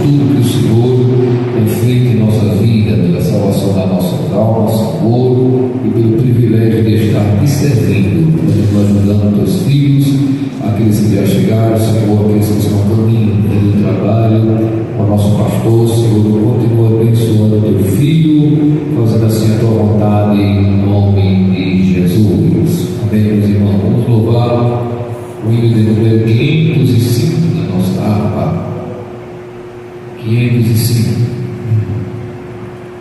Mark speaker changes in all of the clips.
Speaker 1: tudo que o Senhor tem feito em nossa vida, pela salvação da nossa alma, amor e pelo privilégio de estar te servindo, ajudando teus filhos, aqueles que já chegaram, Senhor, aqueles que estão no caminho do trabalho, o nosso pastor, Senhor, continua abençoando teu filho, fazendo assim a tua vontade, em nome de Jesus. Amém, meus irmãos. Vamos louvar o hino de número 505 da nossa harpa. 505.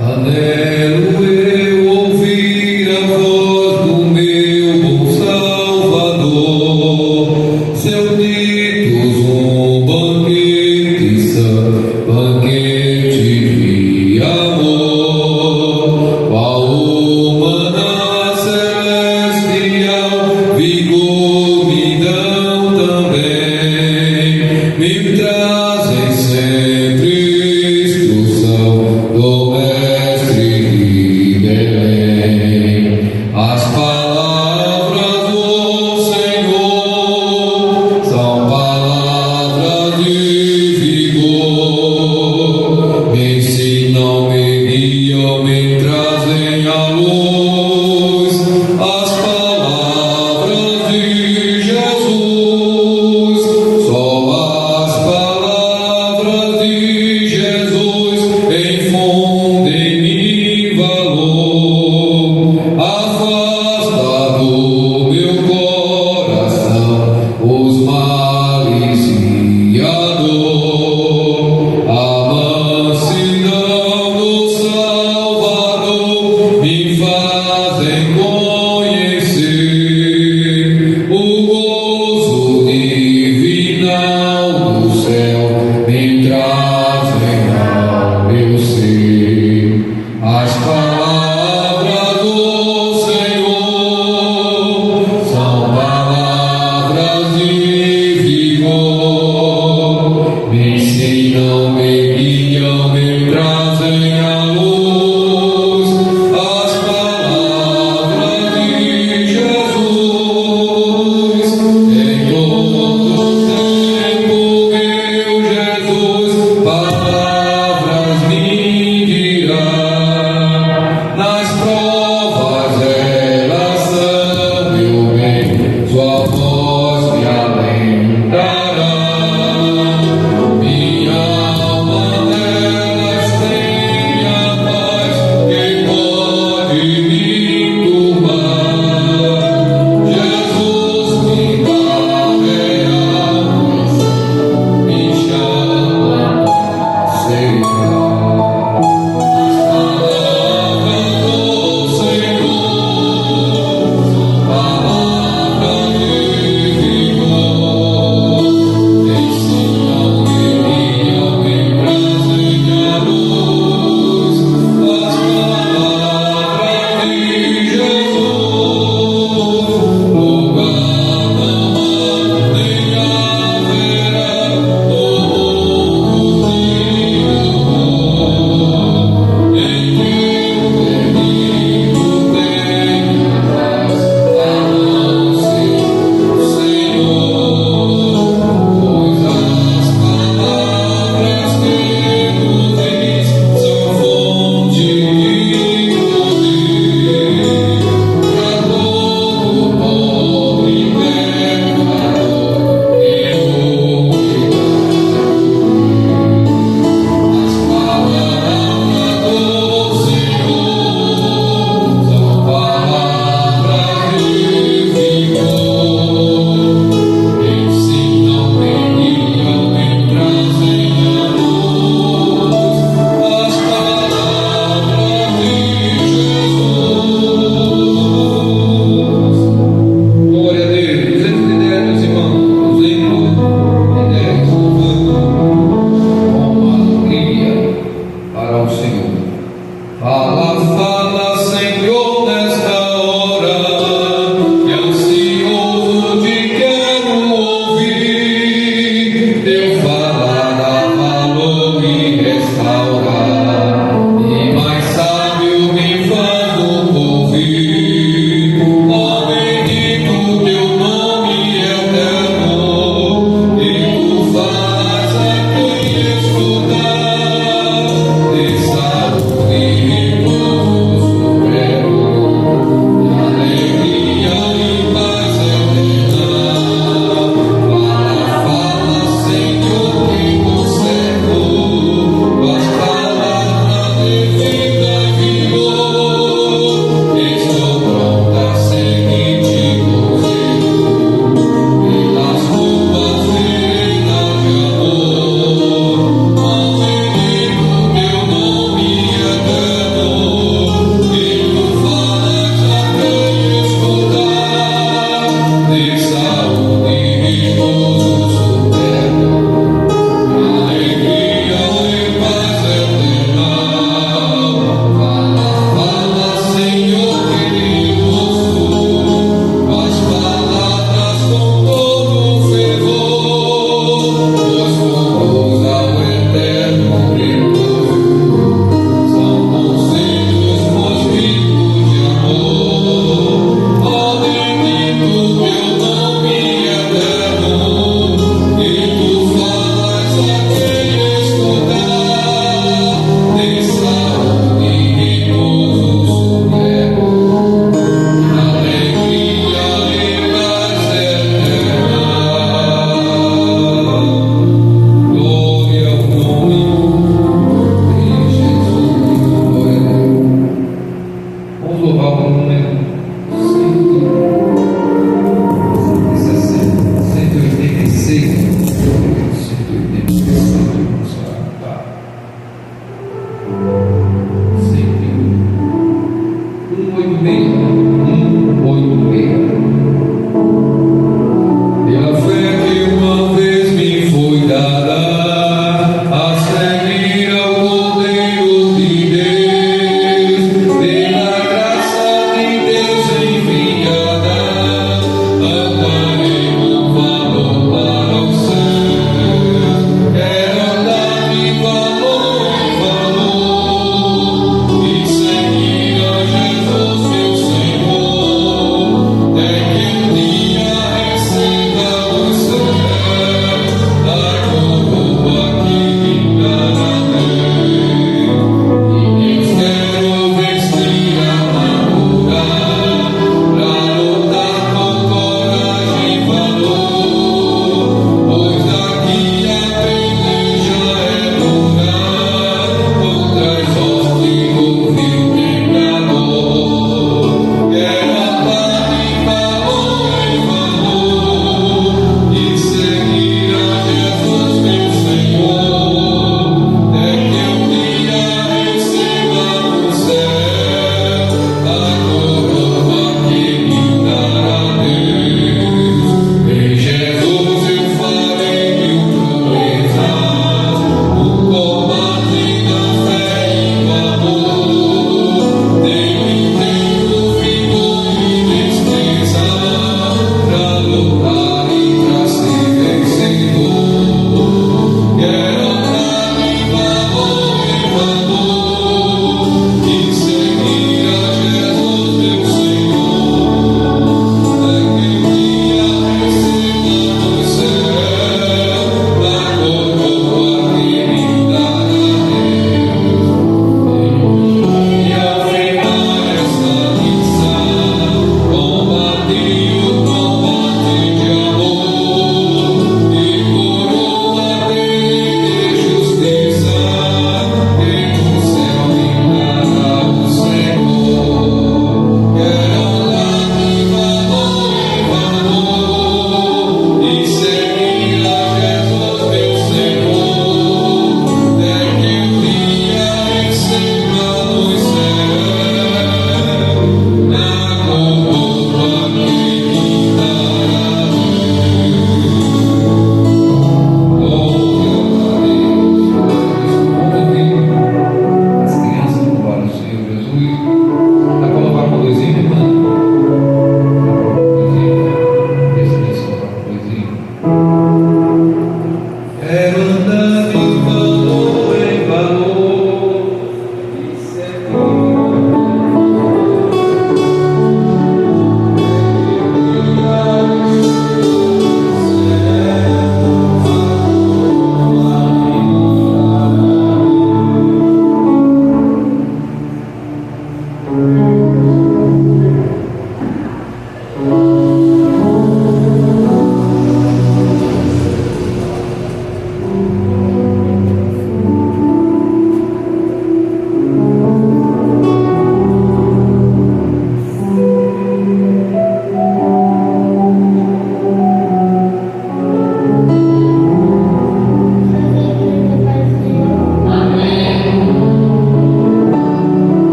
Speaker 1: Anelo eu ouvir a voz do meu bom Salvador, seus ditos banquete santo, banquete de amor, qual humana celestial vigor me dão também, me trazem sempre instrução do Mestre de Belém. As palavras do Senhor são palavras de vigor, me ensinam, me guiam, me trazem a luz. As palavras de Jesus, só as palavras de Jesus infundem em mim valor. Afasta do meu coração os males e a dor. A mansidão do Salvador me fazem conhecer o gozo divinal do céu, me trazem ao meu ser. As palavras do Senhor são palavras de vigor, me ensinam, me guiam, me trazem a luz. As palavras de Jesus, em todo tempo, meu Jesus, palavras me dirá. Nas provas elas são meu bem, sua voz me alentará. Minha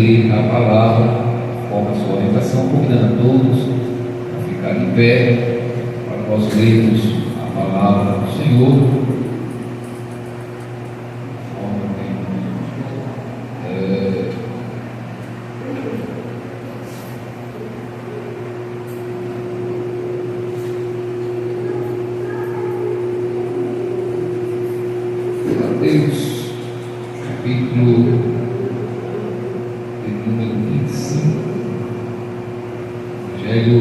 Speaker 1: ler a palavra, forma a sua orientação, convidando a todos a ficar em pé, para nós lermos a palavra do Senhor. Mateus, capítulo de número 25, Evangelho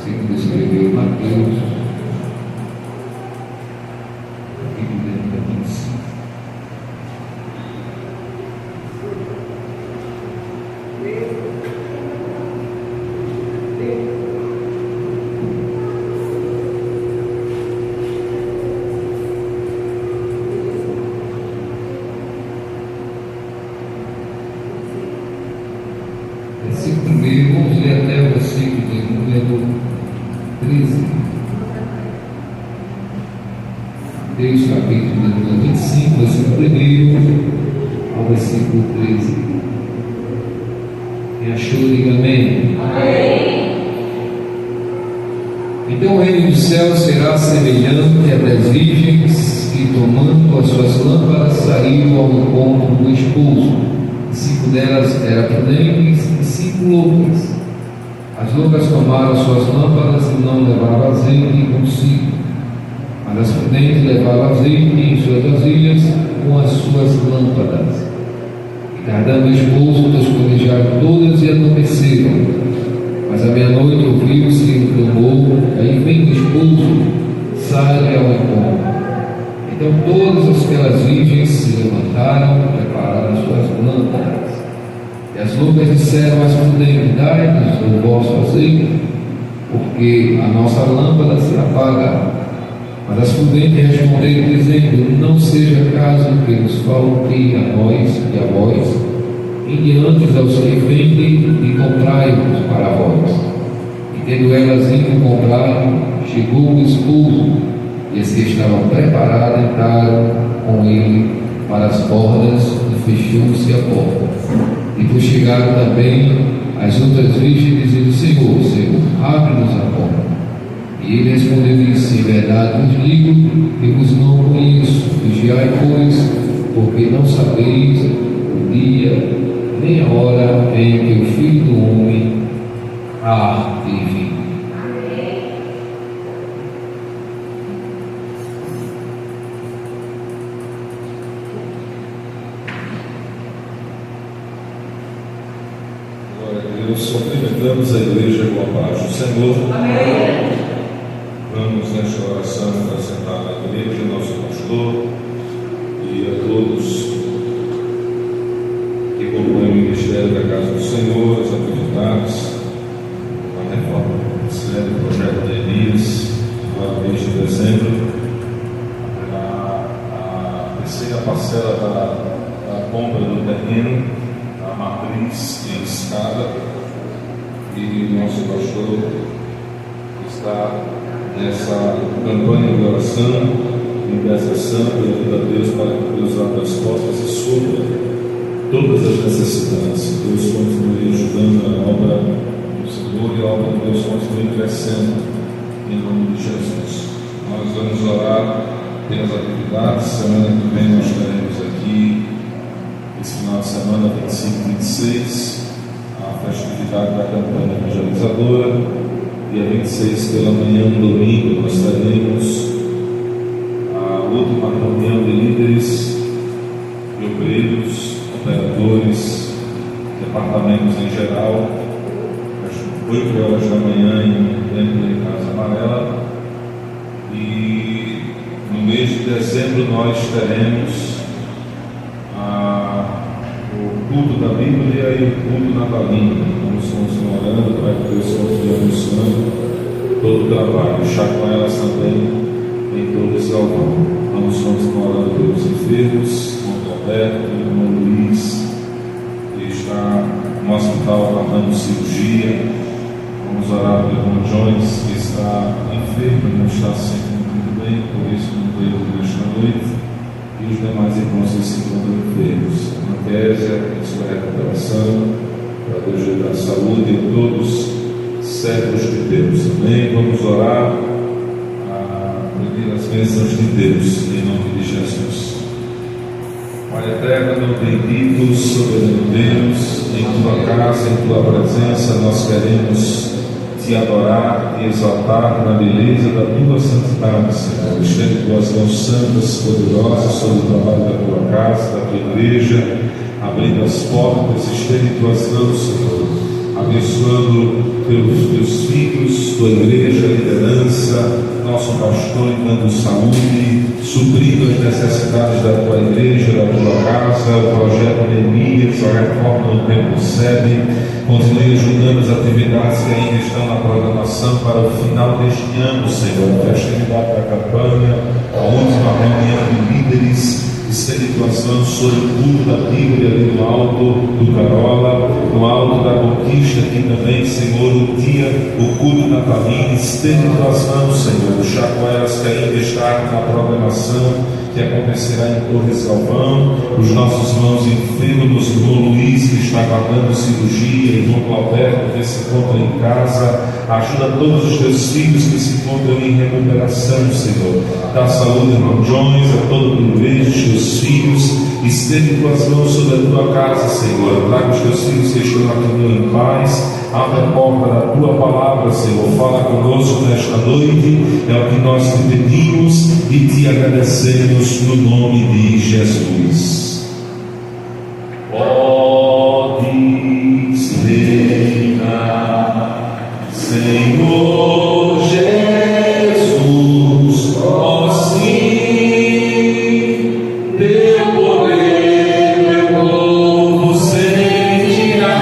Speaker 1: segundo escreveu Mateus, capítulo de número 25. Versículo 1, vamos ler até o versículo de número 13. Mateus, capítulo de número 25, versículo 1 ao versículo 13. Quem achou, diga amém. Amém. Então o reino dos céus será semelhante a 10 virgens que, tomando as suas lâmpadas, saíram ao encontro do esposo. 5 delas eram prudentes e 5 loucas. As loucas tomaram suas lâmpadas e não levaram azeite consigo, mas as prudentes levaram azeite em suas vasilhas com as suas lâmpadas. E tardando o esposo, descolejaram todas e adormeceram. Mas à meia-noite ouviu-se um clamor, aí vem o esposo, sai ao encontro. Então todas aquelas virgens se levantaram, prepararam as suas lâmpadas. E as loucas disseram às prudentes: dai-nos o vosso azeite, porque a nossa lâmpada se apaga. Mas as prudentes responderam, dizendo: não seja caso que nos falte a nós e a vós, e diante aos que vendem e comprai-vos para vós. E tendo elas ido comprar, chegou o esposo, e as que estavam preparadas entraram com ele para as bordas e fechou-se a porta. Depois chegaram também as outras virgens, dizendo: Senhor, Senhor, abre-nos a porta. E ele respondeu e disse: em verdade vos digo que vos não conheço. Vigiai, pois, porque não sabeis o dia nem a hora em que o Filho do Homem há de vir.
Speaker 2: Deus, cumprimentamos a igreja com a paz do Senhor. Amém. Vamos nesta oração apresentar à igreja, nosso pastor, e a todos que compõem o ministério da Casa do Senhor, as atividades, a reforma do ministério, o projeto de Elias, agora mês de dezembro, a terceira parcela da compra do terreno, a matriz e a escada. E nosso pastor está nessa campanha de oração, de intercessão, pedindo a Deus para que Deus abra as portas e supra todas as necessidades. Deus continue ajudando a obra do Senhor e a obra de Deus continue crescendo em nome de Jesus. Nós vamos orar pelas atividades. Semana que vem nós estaremos aqui, esse final de semana, 25 e 26. A festividade da campanha evangelizadora, dia 26 pela manhã, domingo, nós teremos a última reunião de líderes, de obreiros, operadores, departamentos em geral, às 8 horas da manhã dentro da Casa Amarela. E no mês de dezembro nós teremos o culto da Bíblia e o culto natalino. Vamos continuar orando para que Deus continue abençoando todo o trabalho. Chacoalhas também em todo esse altar. Vamos continuar orando pelos enfermos, com o Roberto, o irmão Luiz, que está no hospital aguardando cirurgia. Vamos orar pelo irmão Jones, que está enfermo, não está sempre muito bem, por isso não veio nesta noite. E os demais irmãos que se encontram enfermos. Kézia, em sua recuperação, para Deus lhe dar saúde em todos os servos de Deus. Amém? Vamos orar a pedir as bênçãos de Deus, em nome de Jesus. Pai eterno, bendito, soberano Deus, em tua casa, em tua presença, nós queremos te adorar, te exaltar na beleza da tua santidade, Senhor. Estende tuas mãos santas, poderosas sobre o trabalho da tua casa, da tua igreja, abrindo as portas, estende tuas mãos, Senhor, abençoando teus filhos, tua igreja, liderança, nosso pastor, e dando saúde, suprindo as necessidades da tua igreja, da tua casa, o projeto Neemias, a reforma no Templo Sede. Continue ajudando as atividades que ainda estão na programação para o final deste ano, Senhor, a festividade da campanha, a última reunião de líderes. Estende tuas mãos sobre o culto da Bíblia ali no alto do Carola, no alto da Conquista, aqui também, Senhor, o culto natalino. Estende tuas mãos, Senhor, o Chacoelas que ainda está na programação, que acontecerá em Torres Galvão, os nossos irmãos enfermos, o irmão Luiz, que está aguardando cirurgia, o irmão Clauberto, que se encontra em casa. Ajuda todos os teus filhos que se encontram em recuperação, Senhor. Dá saúde, irmão Jones, a todo o privilégio, os teus filhos. Estende tuas mãos sobre a tua casa, Senhor. Traga os teus filhos que estão aqui em paz. Abre a porta da tua palavra, Senhor. Fala conosco nesta noite. É o que nós te pedimos e te agradecemos no nome de Jesus. Podes reinar, Senhor Jesus, ó sim, teu poder, meu povo sentirá,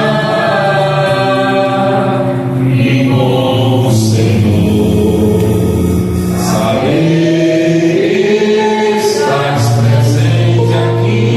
Speaker 2: e bom Senhor, saber estás presente aqui.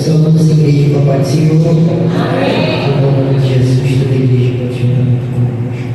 Speaker 3: Somos a igreja do Papai do Senhor. Amém. Em nome de Jesus, toda a igreja continua conosco.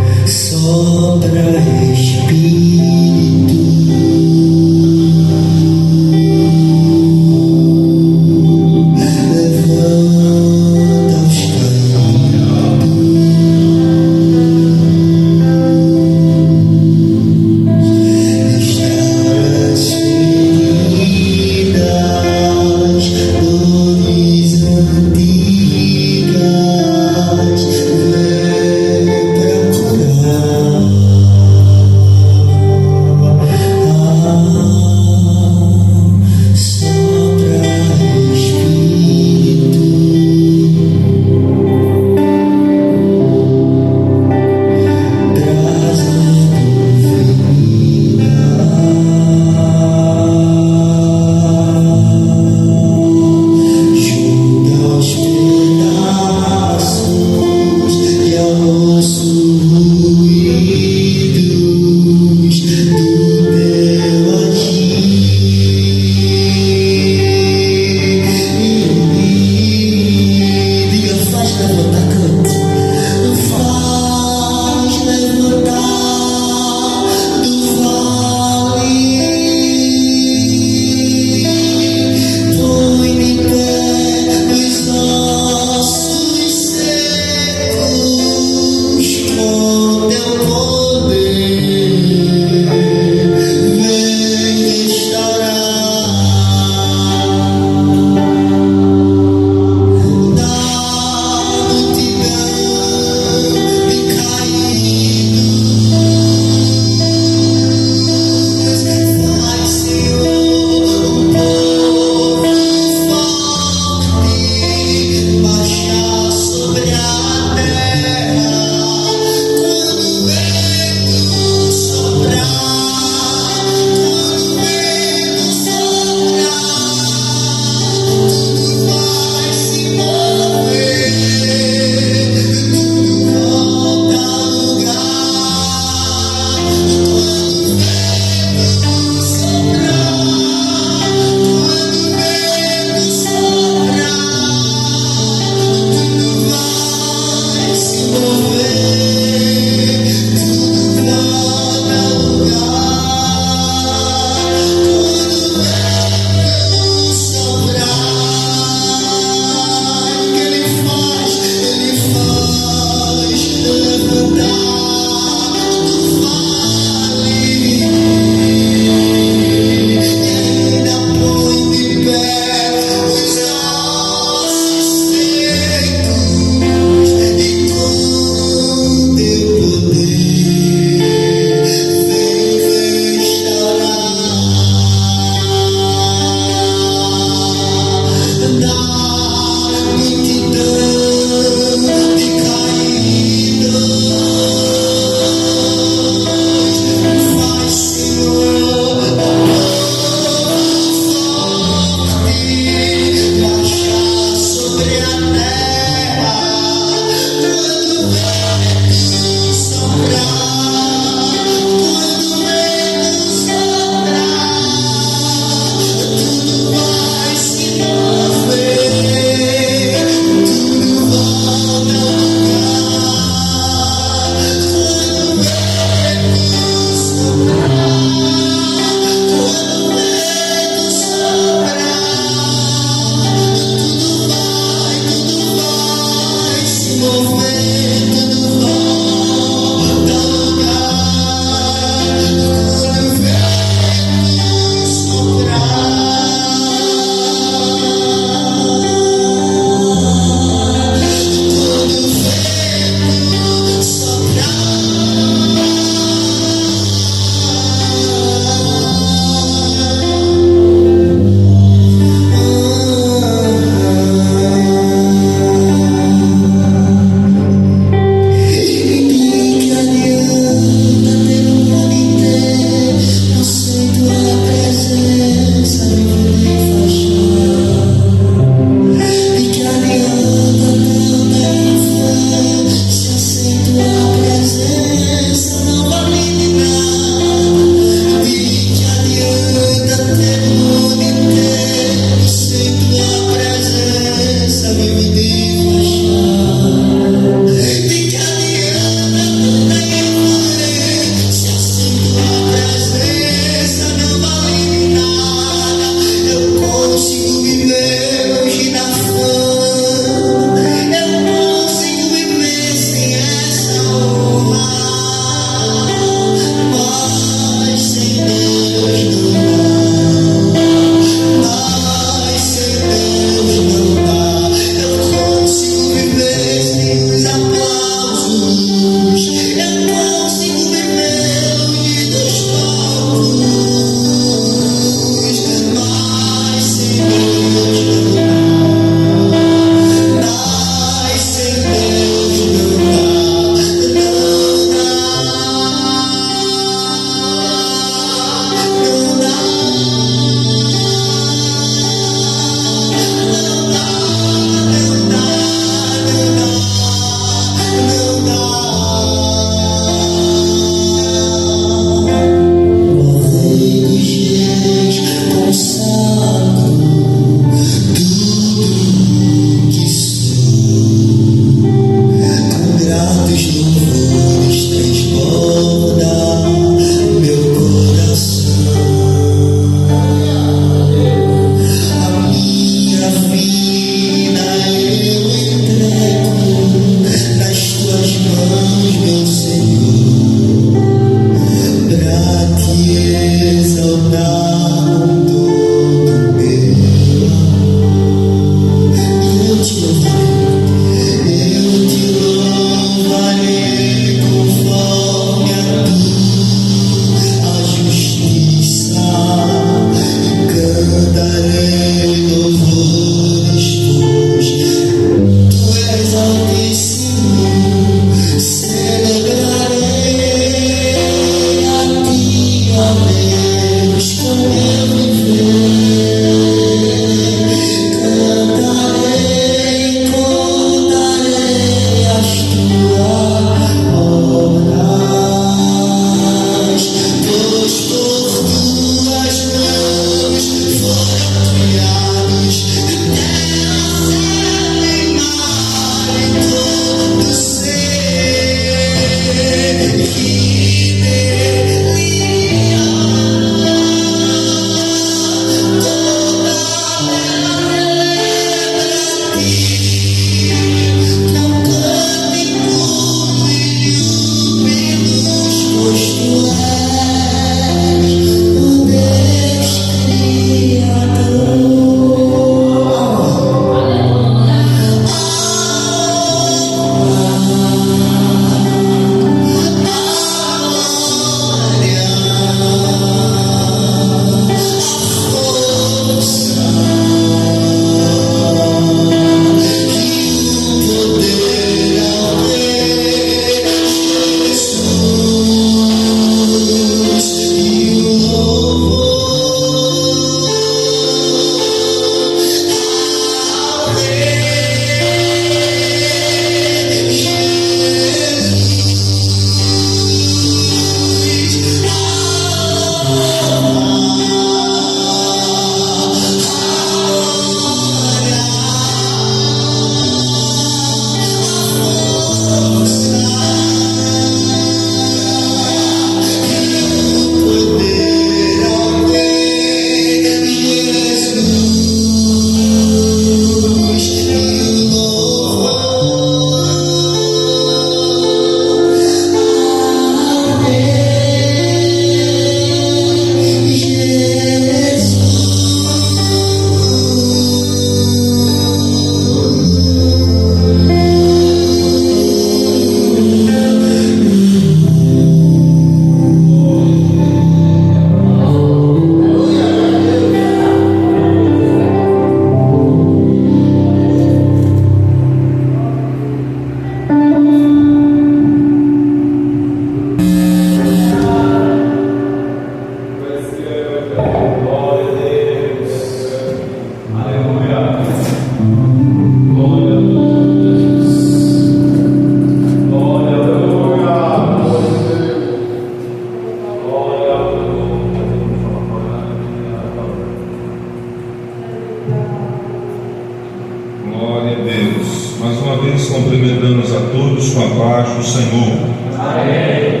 Speaker 2: cumprimentamos a todos com a paz do Senhor.
Speaker 4: Amém.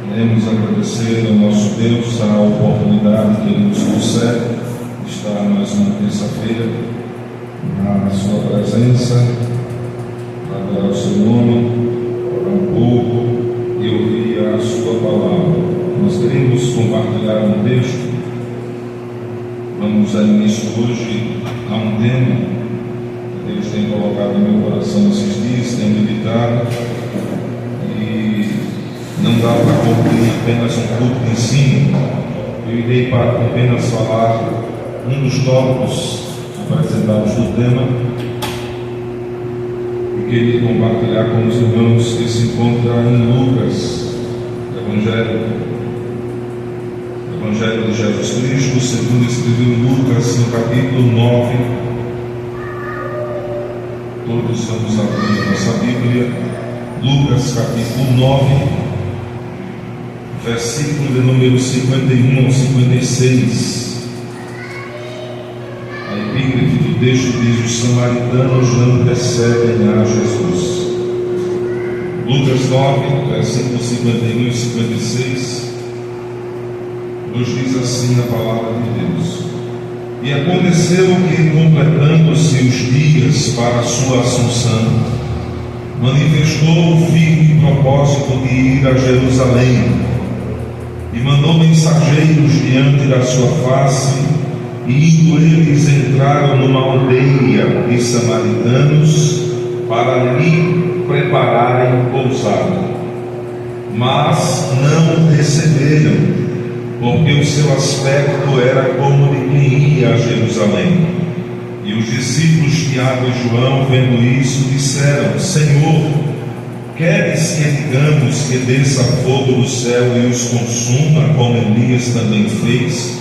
Speaker 2: Queremos agradecer ao nosso Deus a oportunidade que Ele nos concede de estar mais uma terça-feira na sua presença, para adorar o seu nome, orar um pouco e ouvir a sua palavra. Nós queremos compartilhar um texto. Vamos dar início hoje a um tema que Deus tem colocado no meu coração esses dias, tem meditado, e não dá para concluir apenas um culto de ensino. Eu irei apenas falar um dos tópicos apresentados do tema e queria compartilhar com os irmãos que se encontra em Lucas, Evangelho de Jesus Cristo, segundo escreveu Lucas, no capítulo 9. Todos vamos abrir nossa Bíblia. Lucas, capítulo 9, versículo de número 51 ao 56. A epígrafe do texto diz: os samaritanos não recebem a Jesus. Lucas 9, versículos 51 e 56. Nos diz assim a palavra de Deus: e aconteceu que, completando-se os dias para a sua assunção, manifestou o firme propósito de ir a Jerusalém, E mandou mensageiros diante da sua face, e indo eles entraram numa aldeia de samaritanos para lhe prepararem pousada. Mas não o receberam, porque o seu aspecto era como de quem ia a Jerusalém. E os discípulos Tiago e João, vendo isso, disseram: Senhor, queres que digamos que desça fogo do céu e os consuma, como Elias também fez?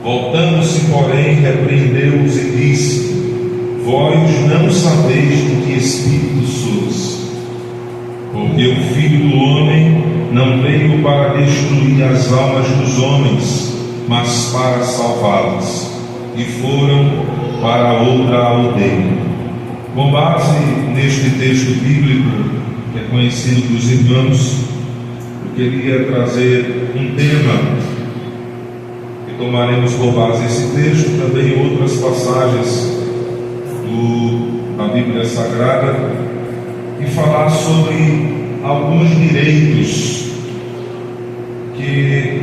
Speaker 2: Voltando-se, porém, repreendeu-os e disse: Vós não sabeis de que espírito sois, porque o Filho do Homem não veio para destruir as almas dos homens, mas para salvá-las. E foram para outra aldeia. Com base neste texto bíblico, que é conhecido dos irmãos, eu queria trazer um tema que tomaremos por base esse texto, também outras passagens da Bíblia Sagrada, e falar sobre alguns direitos que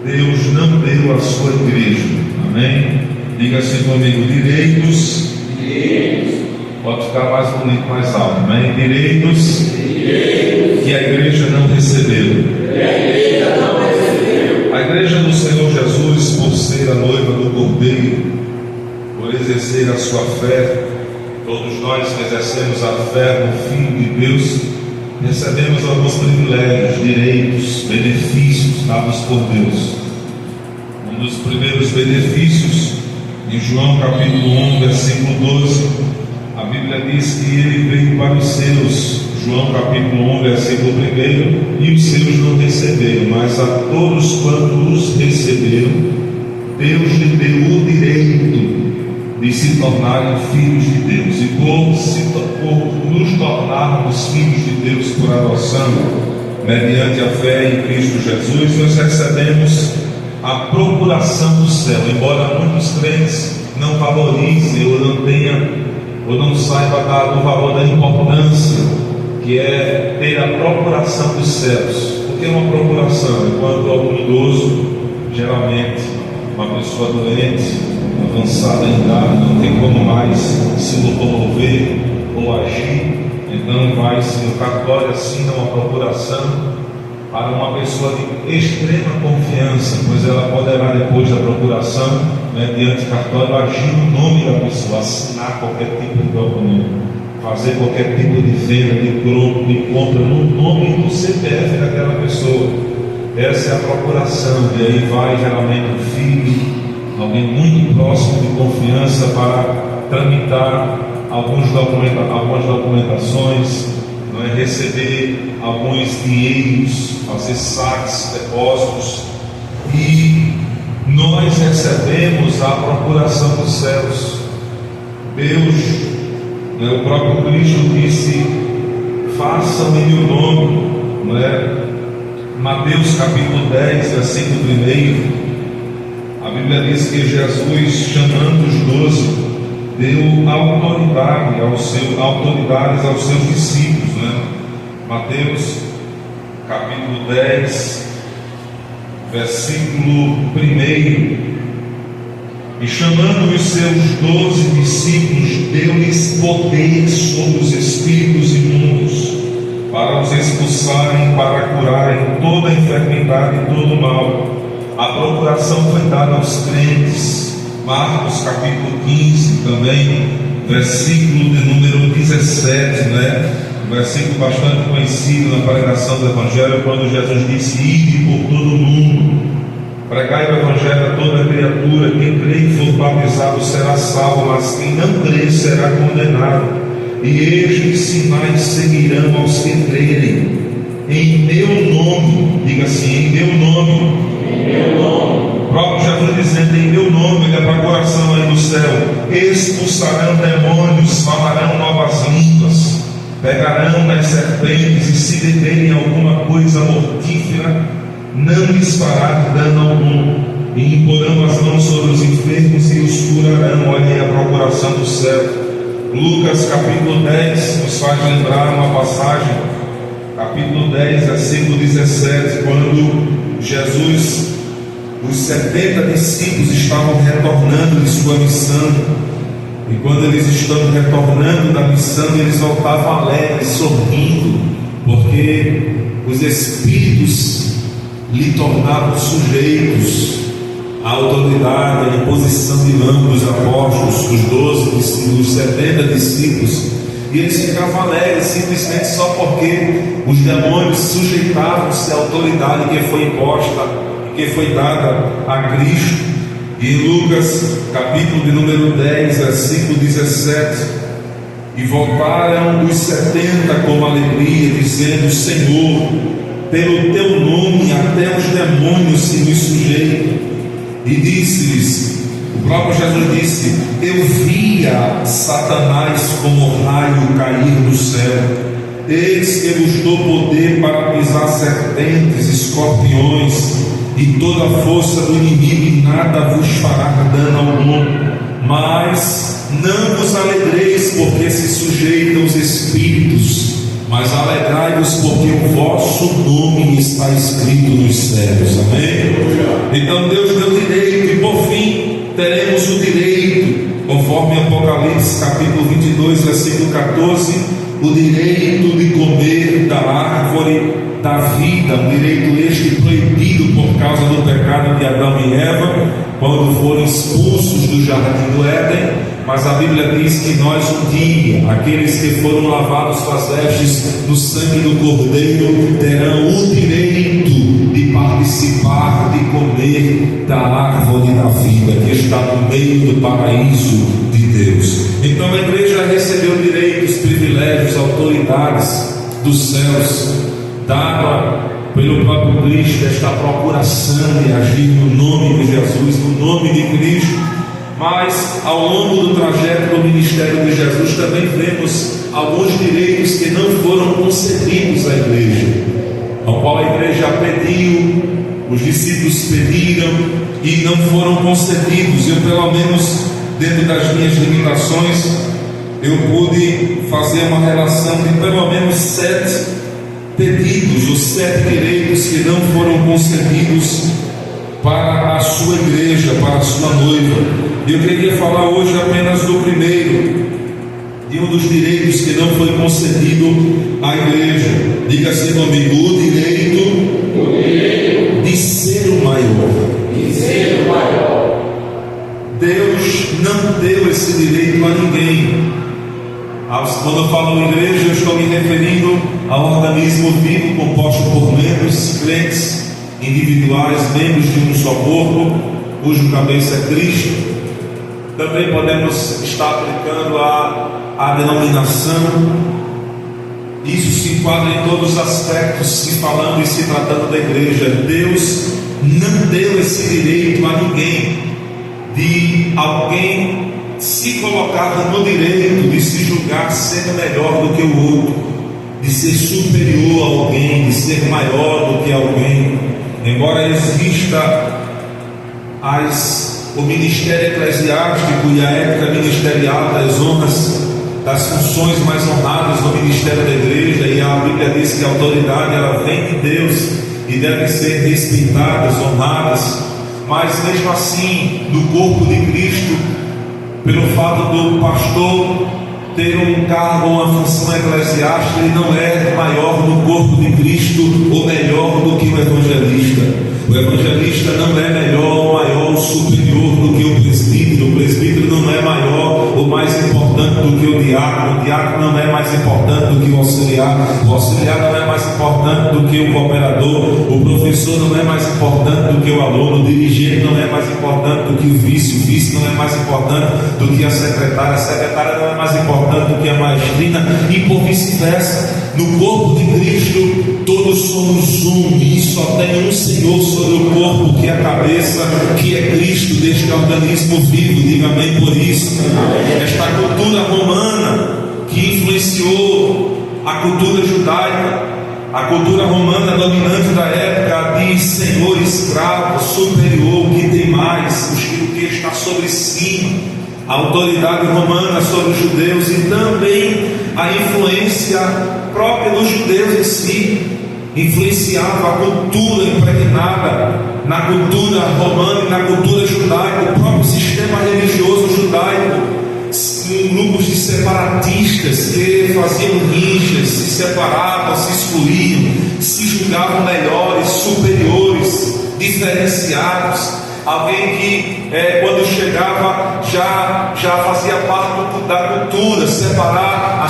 Speaker 2: Deus não deu à sua igreja. Amém? Diga assim comigo: direitos. Pode ficar mais bonito, mais alto. Amém? Direitos que a igreja não recebeu. A igreja do Senhor Jesus, por ser a noiva do Cordeiro, por exercer a sua fé, todos nós que exercemos a fé no Filho de Deus, recebemos alguns privilégios, direitos, benefícios dados por Deus. Um dos primeiros benefícios, em João capítulo 1, versículo 12, a Bíblia diz que ele veio para os seus. João capítulo 1, versículo 1, e os seus não receberam, mas a todos quantos os receberam, Deus lhe deu o direito de se tornarem filhos de Deus. E por nos tornarmos filhos de Deus por adoção, mediante a fé em Cristo Jesus, nós recebemos a procuração do céu. Embora muitos crentes não valorizem ou não saibam dar o valor da importância que é ter a procuração dos céus. O que é uma procuração? É quando algum idoso, geralmente uma pessoa doente, avançada em idade, não tem como mais se locomover ou agir, então vai-se no cartório, assina uma procuração para uma pessoa de extrema confiança, pois ela poderá, depois da procuração, mediante cartório, agir no nome da pessoa, assinar qualquer tipo de documento, fazer qualquer tipo de venda, de compra no nome do CPF daquela pessoa. Essa é a procuração. E aí vai geralmente o filho, alguém muito próximo de confiança, para tramitar algumas documentações, não é? Receber alguns dinheiros, fazer saques, depósitos. E nós recebemos a procuração dos céus. Deus, o próprio Cristo disse: façam em meu nome, não é? Mateus capítulo 10, versículo 1, a Bíblia diz que Jesus, chamando os 12, deu autoridades aos seus discípulos, né? Mateus capítulo 10, versículo 1. E chamando os seus 12 discípulos, deu-lhes poder sobre os espíritos imundos, para os expulsarem, para curarem toda a enfermidade e todo o mal. A procuração foi dada aos crentes. Marcos capítulo 15 também, versículo de número 17, né? Um versículo bastante conhecido na pregação do Evangelho, quando Jesus disse: ide por todo o mundo, pregai o Evangelho a toda criatura, quem crê e for batizado será salvo, mas quem não crê será condenado. E estes sinais seguirão aos que crerem. Em meu nome, diga assim: em meu nome. Em meu nome. O próprio Jesus dizendo: em meu nome, ele é para o coração aí do céu. Expulsarão demônios, falarão novas línguas, pegarão nas serpentes, e se beberem alguma coisa mortífera, não lhes fará dano algum, e imporão as mãos sobre os enfermos e os curarão. Olha aí a procuração do céu. Lucas capítulo 10 nos faz lembrar uma passagem, capítulo 10, versículo 17, quando Jesus, os 70 discípulos estavam retornando de sua missão, e quando eles estão retornando da missão, eles voltavam alegres, sorrindo, porque os Espíritos lhe tornavam sujeitos à autoridade, à imposição de mão dos apóstolos, dos 12, dos 70 discípulos, e eles ficavam alegres simplesmente só porque os demônios sujeitavam-se à autoridade que foi imposta, que foi dada a Cristo. E em Lucas, capítulo de número 10, versículo 17: e voltaram os 70 com alegria, dizendo: Senhor, pelo teu nome até os demônios se nos sujeitam. E disse-lhes, o próprio Jesus disse: eu via Satanás como raio cair do céu. Eis que vos dou poder para pisar serpentes, escorpiões e toda a força do inimigo, e nada vos fará dano algum. Mas não vos alegreis porque se sujeitam os espíritos, mas alegrai-vos porque o vosso nome está escrito nos céus. Amém? Então Deus deu direito, e por fim teremos o direito, conforme Apocalipse capítulo 22, versículo 14, o direito de comer da árvore da vida, um direito este proibido por causa do pecado de Adão e Eva, quando foram expulsos do jardim do Éden. Mas a Bíblia diz que nós um dia, aqueles que foram lavados com as vestes do sangue do Cordeiro, terão o direito de participar, de comer da árvore da vida, que está no meio do paraíso de Deus. Então a igreja recebeu direitos, privilégios, autoridades dos céus, dada pelo próprio Cristo, esta procuração de agir no nome de Jesus, no nome de Cristo. Mas ao longo do trajeto do ministério de Jesus também vemos alguns direitos que não foram concedidos à igreja, ao qual a igreja pediu, os discípulos pediram e não foram concedidos. Eu, pelo menos dentro das minhas limitações, eu pude fazer uma relação de pelo menos 7 pedidos, os 7 direitos que não foram concedidos para a sua igreja, para a sua noiva. Eu queria falar hoje apenas do primeiro, de um dos direitos que não foi concedido à igreja. Diga-se comigo: o direito de ser o maior. Deus não deu esse direito a ninguém. Quando eu falo igreja, eu estou me referindo a um organismo vivo composto por membros crentes individuais, membros de um só corpo, cujo cabeça é Cristo. Também podemos estar aplicando a denominação. Isso se enquadra em todos os aspectos, se falando e se tratando da igreja. Deus não deu esse direito a ninguém, de alguém se colocar no direito de se julgar ser melhor do que o outro, de ser superior a alguém, de ser maior do que alguém. Embora exista o ministério eclesiástico e a ética ministerial das honras, das funções mais honradas no ministério da igreja, e a Bíblia diz que a autoridade ela vem de Deus e deve ser respeitadas, honradas, mas mesmo assim, no corpo de Cristo, pelo fato do pastor ter um cargo, uma função eclesiástica, ele não é maior no corpo de Cristo ou melhor do que o evangelista. O evangelista não é melhor ou maior, superior do que o presbítero. O presbítero não é maior ou mais importante do que o diácono. O diácono não é mais importante do que o auxiliar. O auxiliar não é mais importante do que o cooperador. O professor não é mais importante do que o aluno. O dirigente não é mais importante do que o vice. O vice não é mais importante do que a secretária. A secretária não é mais importante do que a maestrina, e por vice-versa. No corpo de Cristo, todos somos um, e só tem um Senhor sobre o corpo, que é a cabeça, que é Cristo, deste organismo vivo. Diga amém por isso. Esta cultura romana que influenciou a cultura judaica, a cultura romana dominante da época, diz senhor escravo, superior, que tem mais, o que está sobre cima. A autoridade romana sobre os judeus, e também a influência própria dos judeus em si influenciava a cultura impregnada romana e na cultura judaica, o próprio sistema religioso judaico, grupos de separatistas que faziam rixas, se separavam, se excluíam, se julgavam melhores, superiores, diferenciados. Alguém que quando chegava já fazia parte da cultura, separar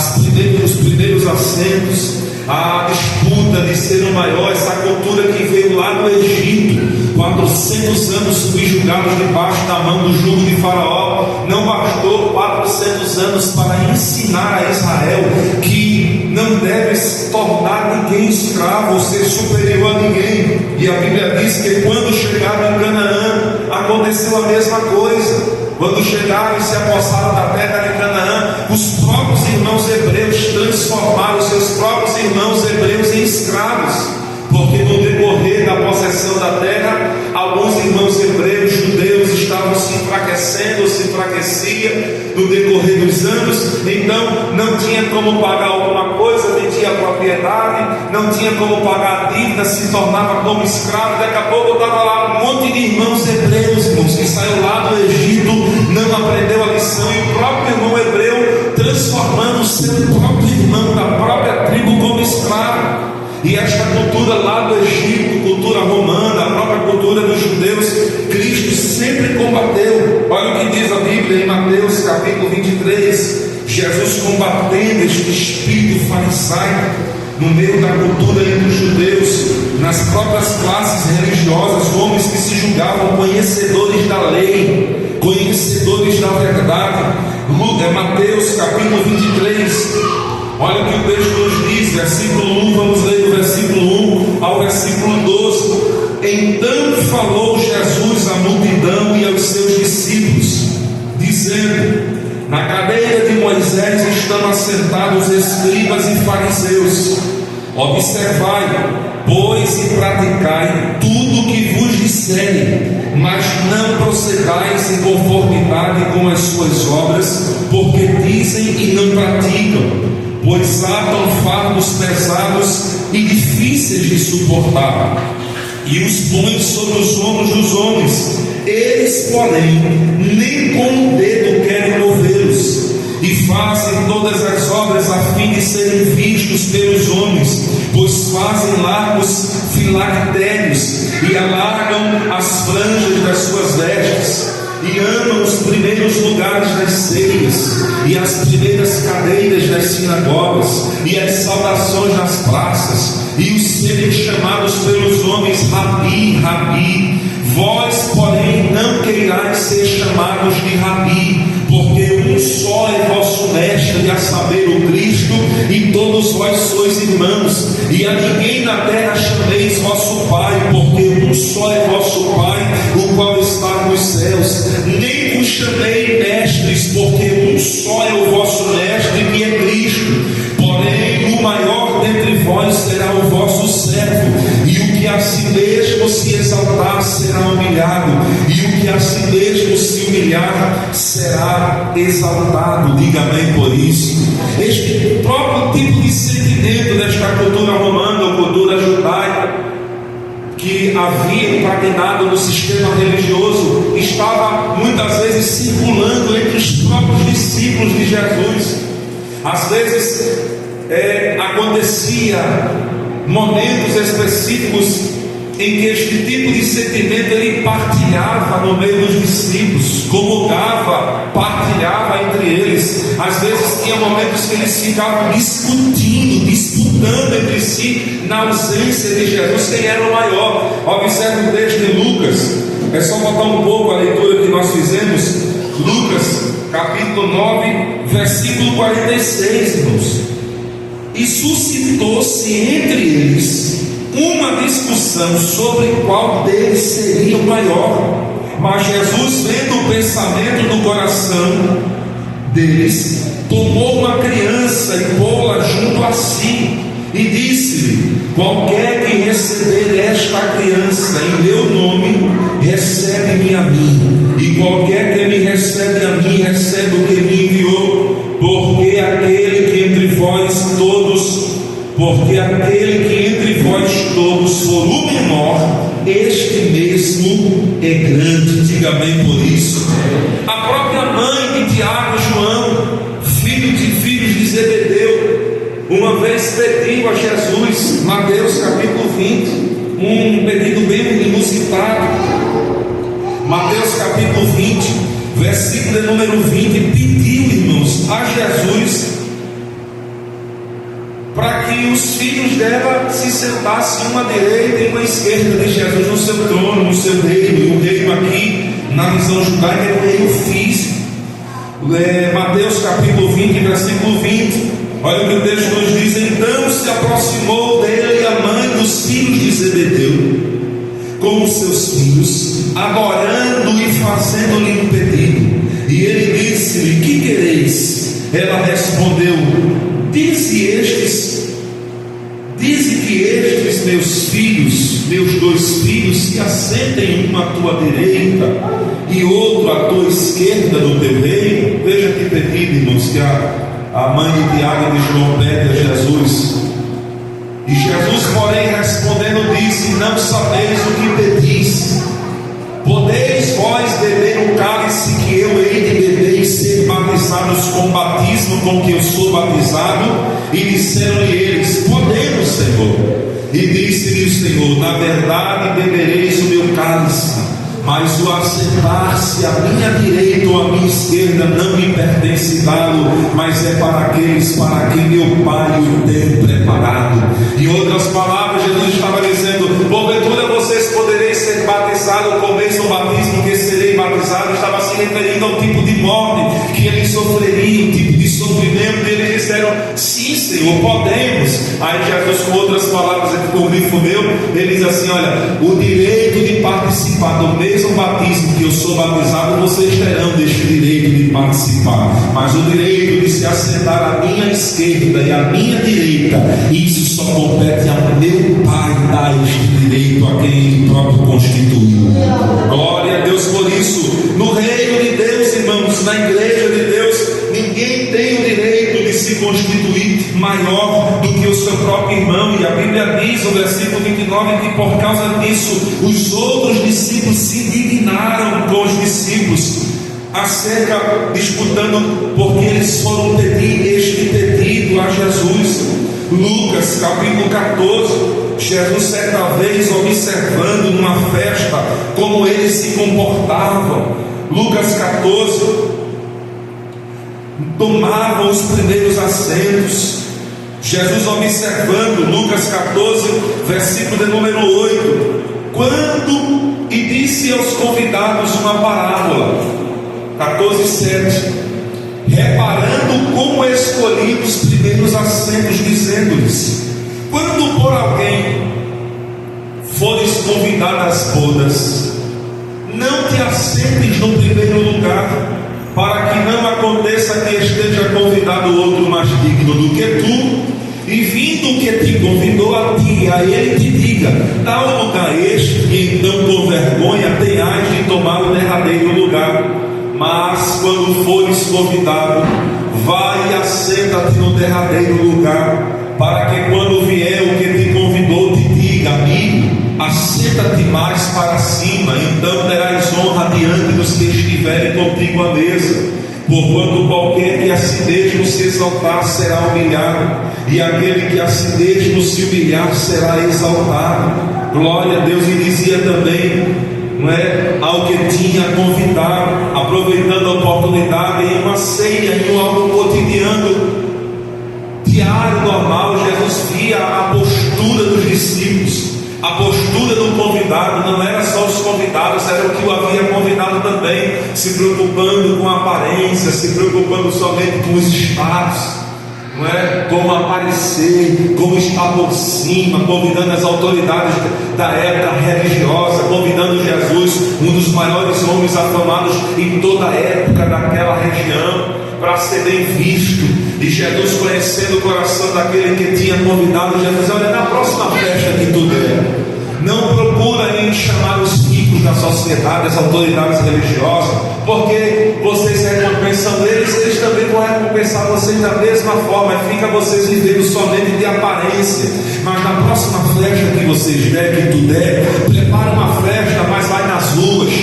Speaker 2: os primeiros assentos, a disputa de ser o maior, essa cultura que veio lá do Egito, 400 anos subjugados debaixo da mão do jugo de Faraó. Não bastou 400 anos para ensinar a Israel que não deve tornar ninguém escravo ou ser superior a ninguém. E a Bíblia diz que quando chegaram em Canaã, aconteceu a mesma coisa. Quando chegaram e se apossaram da terra de Canaã, os próprios irmãos hebreus transformaram os seus próprios irmãos hebreus em escravos. Porque no decorrer da possessão da terra, alguns irmãos hebreus, judeus, estavam se enfraquecendo, se enfraquecia no decorrer dos anos. Então não tinha como pagar alguma coisa, vendia a propriedade, não tinha como pagar a dívida, se tornava como escravo. Daqui a pouco estava lá um monte de irmãos hebreus, irmãos, que saiu lá do Egito, não aprendeu a lição, e o próprio irmão hebreu transformando o seu próprio irmão da própria tribo como escravo. E esta cultura lá do Egito, cultura romana, a própria cultura dos judeus, Cristo sempre combateu. Olha o que diz a Bíblia em Mateus capítulo 23, Jesus combatendo este espírito farisaico no meio da cultura entre os judeus, nas próprias classes religiosas, homens que se julgavam conhecedores da lei, conhecedores da verdade. Mateus capítulo 23, olha o que o texto nos diz, versículo 1, vamos ler do versículo 1 ao versículo 12. Então falou Jesus à multidão e aos seus discípulos, dizendo: na cadeira de Moisés estão assentados escribas e fariseus. Observai, pois, e praticai tudo o que vos disserem, mas não procedais em conformidade com as suas obras, porque dizem e não praticam. Pois atam fardos pesados e difíceis de suportar, e os põem sobre os ombros dos homens. Eles, porém, nem com o dedo querem movê-los, e fazem todas as obras a fim de serem vistos pelos homens, pois fazem largos filactérios e alargam as franjas das suas vestes, e amam os primeiros lugares das ceias, e as primeiras cadeiras das sinagogas, e as saudações nas praças, e os serem chamados pelos homens Rabi, Rabi. Vós, porém, não queirais ser chamados de Rabi, porque um só é vosso mestre, a saber, o Cristo, e todos vós sois irmãos. E a ninguém na terra chameis vosso Pai, porque um só é vosso Pai, o qual está nos céus. Nem vos chamei mestres, porque um só é o vosso mestre, que é Cristo. Porém, o maior dentre vós será o vosso servo, e o que a si mesmo se exaltar será humilhado, e o que a si mesmo se humilhar será exaltado. Diga amém por isso. Este próprio tipo de sentimento desta cultura romana ou cultura judaica, que havia impregnado no sistema religioso, estava muitas vezes circulando entre os próprios discípulos de Jesus. Às vezes acontecia momentos específicos em que este tipo de sentimento ele partilhava no meio dos discípulos, comungava, partilhava entre eles. Às vezes tinha momentos que eles ficavam disputando entre si, na ausência de Jesus, quem era o maior. Observe o texto de Lucas, é só botar um pouco a leitura que nós fizemos. Lucas capítulo 9, versículo 46, irmãos. E suscitou-se entre eles uma discussão sobre qual deles seria o maior. Mas Jesus, vendo o pensamento do coração deles, tomou uma criança e pô-la junto a si, e disse-lhe: qualquer que receber esta criança em meu nome, recebe-me a mim, e qualquer que me recebe a mim, recebe o que me enviou. Porque aquele que entre vós todos for o menor, este mesmo é grande. Diga amém por isso. A própria mãe de Tiago e João, filhos de Zebedeu, uma vez pediu a Jesus, Mateus capítulo 20, um pedido bem inusitado. Mateus capítulo 20, versículo número 20, pediu, irmãos, a Jesus para que os filhos dela se sentassem uma à direita e uma à esquerda de Jesus no seu trono, no seu reino. E o reino aqui, na visão judaica, é o reino físico. Mateus capítulo 20, versículo 20, olha o que o texto nos diz: então se aproximou dele a mãe dos filhos de Zebedeu com os seus filhos, adorando e fazendo-lhe um pedido. E ele disse-lhe: que quereis? Ela respondeu: dize que estes meus filhos, meus 2 filhos, se assentem um à tua direita e outro à tua esquerda no teu reino. Veja que pedido, irmãos, que a mãe de Tiago e de João pede a Jesus. E Jesus, porém, respondendo, disse: não sabeis o que pedis. Podeis vós beber o cálice que eu hei de beber e ser batizados com o batismo com que eu sou batizado? E disseram-lhe eles: podemos, Senhor. E disse-lhe o Senhor: na verdade bebereis o meu cálice, mas o assentar-se à minha direita ou à minha esquerda não me pertence dá-lo, mas é para aqueles para quem meu Pai o tem preparado. Em outras palavras, Jesus estava dizendo: porventura vocês podereis ser batizados com o mesmo batismo que serei batizado. Estava se referindo ao tipo de morte que ele sofreria, o tipo de sofrimento. E eles disseram: sim, Senhor, podemos. Aí Jesus, com outras palavras, com o grifo meu, ele diz assim: olha, o direito de participar do mesmo batismo que eu sou batizado, vocês terão deste direito de participar, mas o direito de se assentar à minha esquerda e à minha direita, isso só compete ao meu Pai dar este direito a quem Ele próprio constituiu. Glória a Deus por isso. No reino de Deus, irmãos, na igreja de Deus, ninguém tem o direito de se constituir maior do que o seu próprio irmão. E a Bíblia diz, no versículo 29, que por causa disso os outros discípulos se indignaram com os discípulos, disputando, porque eles foram pedir este pedido a Jesus. Lucas capítulo 14, Jesus certa vez observando numa festa como eles se comportavam. Lucas 14, tomavam os primeiros assentos. Jesus observando, Lucas 14, versículo de número 8, e disse aos convidados uma parábola, 14:7, reparando como escolhi os primeiros assentos, dizendo-lhes: quando por alguém fores convidado às bodas, não te assentes no primeiro lugar, para que não aconteça que esteja convidado outro mais digno do que tu, e vindo o que te convidou a ti, a ele te diga: tal lugar este, e então com vergonha tenhas de tomar o derradeiro lugar. Mas quando fores convidado, vai e assenta-te no derradeiro lugar, para que quando vier o que te convidou te diga: amigo, assenta-te mais para cima, então terás honra diante dos que estiverem contigo à mesa. Porquanto qualquer que a si mesmo se exaltar será humilhado, e aquele que a si mesmo se humilhar será exaltado. Glória a Deus. E dizia também, ao que tinha convidado, aproveitando a oportunidade em uma ceia, em algo cotidiano, diário, normal, Jesus via a postura dos discípulos, a postura do convidado. Não era só os convidados, era o que o havia convidado também, se preocupando com a aparência, se preocupando somente com os status, como aparecer, como estar por cima, convidando as autoridades da época religiosa, convidando Jesus, um dos maiores homens afamados em toda a época daquela região, para ser bem visto. E Jesus, conhecendo o coração daquele que tinha convidado, Jesus: olha, na próxima festa que tu der, não procura nem chamar os ricos da sociedade, as autoridades religiosas, porque vocês recompensam eles, eles também vão recompensar vocês da mesma forma. Fica vocês vivendo somente de aparência. Mas na próxima festa que vocês der, que tu der, prepara uma festa, mas vai nas ruas,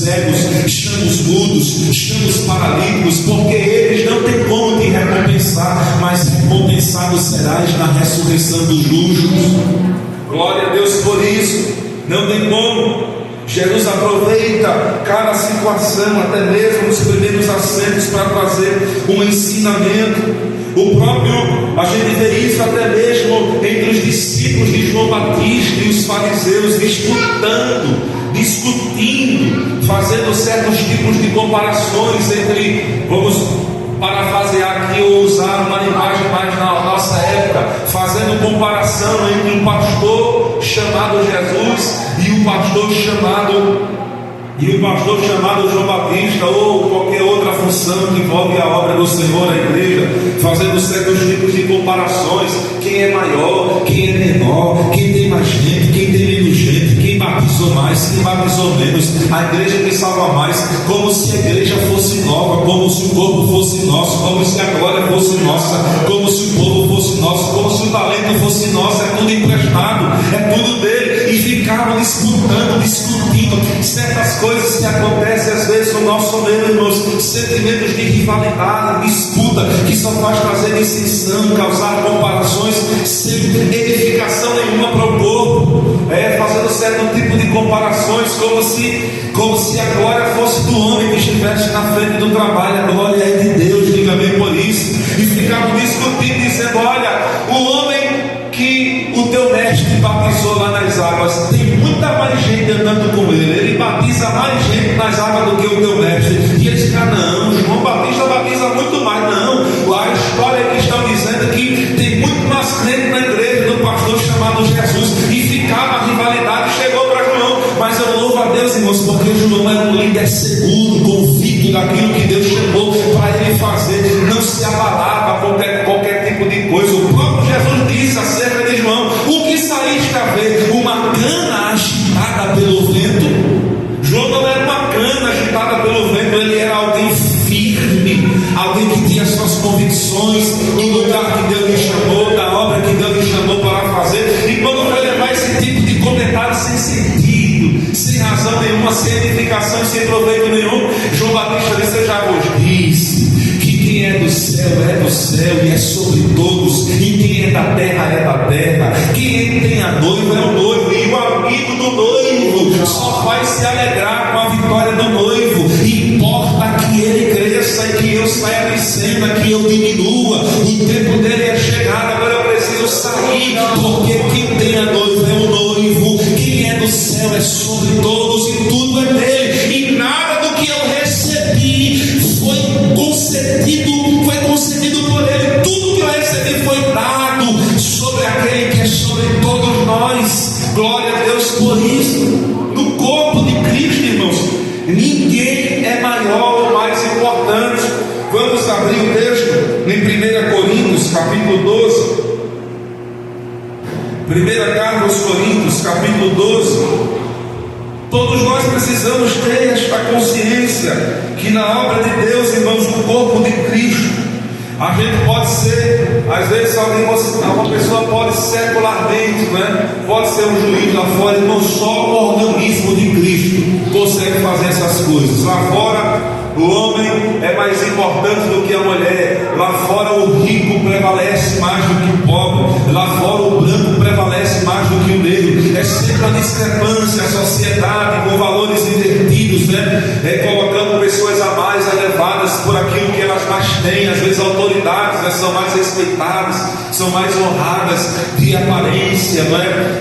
Speaker 2: cegos, chama os mudos, chama os paralíticos, porque eles não têm como te recompensar, mas recompensado serás na ressurreição dos justos. Glória a Deus por isso. Não tem como. Jesus aproveita cada situação, até mesmo nos primeiros assentos, para trazer um ensinamento. A gente vê isso até mesmo entre os discípulos de João Batista e os fariseus, discutindo, fazendo certos tipos de comparações entre, vamos parafrasear aqui ou usar uma linguagem mais na nossa época, fazendo comparação entre um pastor chamado Jesus e o pastor chamado João Batista, ou qualquer outra função que envolve a obra do Senhor na igreja, fazendo certos tipos de comparações: quem é maior, quem é menor, quem tem mais gente, quem tem menos gente, quem batizou mais, quem batizou menos, a igreja que salva mais, como se a igreja fosse nova, como se o corpo fosse nosso, como se a glória fosse nossa, como se o povo fosse nosso, como se o talento fosse nosso. É tudo emprestado, é tudo dele. E ficaram discutindo certas coisas que acontecem às vezes no nosso meio, irmãos, sentimentos de rivalidade, disputa, que só faz trazer dissensão, causar comparações sem edificação nenhuma para o corpo, fazendo certo tipo de comparações, como se a glória fosse do homem que estivesse na frente do trabalho. A glória é de Deus, diga bem por isso. E ficavam discutindo, dizendo: olha, o homem que o teu mestre batizou lá nas águas, tem muita mais gente andando com ele batiza mais gente nas águas do que o teu mestre. E eles disseram: não, João Batista batiza muito mais. Não, a história que estão dizendo que tem muito mais crente na igreja do pastor chamado Jesus. E ficava a rivalidade, chegou para João. Mas eu louvo a Deus, irmãos, porque João era um líder seguro, convicto daquilo que Deus chamou para ele fazer, não se abalava com qualquer tipo de coisa. O próprio Jesus disse acerca de João: o que saíste a ver? Uma cana agitada pelo vento? João não era uma cana agitada pelo vento, ele era alguém firme, alguém que tinha suas convicções do lugar que Deus lhe chamou, da obra que Deus lhe chamou para fazer. E quando foi levar esse tipo de comentário sem sentido, sem razão nenhuma, sem edificação e sem proveito nenhum, João Batista disse: eu já vos disse que quem é do céu e é sobre todos, e quem é da terra. Quem tem a noiva é o noivo, e o amigo do noivo só vai se alegrar com a vitória do noivo. Importa que ele cresça e que eu saia de cena, que eu diminua. O tempo dele é chegado, agora eu preciso sair, porque quem tem a noiva é o noivo. Quem é do céu é sobre todos, e tudo é dele, e nada do que eu recebi foi concedido por ele. Tudo que eu recebi foi dado sobre aquele que é sobre todos nós. Glória a Deus por isso. No corpo de Cristo, irmãos, ninguém é maior ou mais importante. Vamos abrir o texto em 1 Coríntios capítulo 12. 1 carta aos Coríntios capítulo 12. Todos nós precisamos ter esta consciência que na obra de Deus, irmãos, no corpo de Cristo, a gente pode ser, às vezes uma pessoa pode secularmente, pode ser um juiz lá fora, irmão, só o organismo de Cristo consegue fazer essas coisas. Lá fora o homem é mais importante do que a mulher, lá fora o rico prevalece mais do que o pobre, lá fora o branco prevalece mais do que o negro. É sempre a discrepância, a sociedade com valores invertidos, colocando pessoas a mais elevadas por aquilo que elas mais têm. Às vezes autoridades são mais respeitadas, são mais honradas de aparência,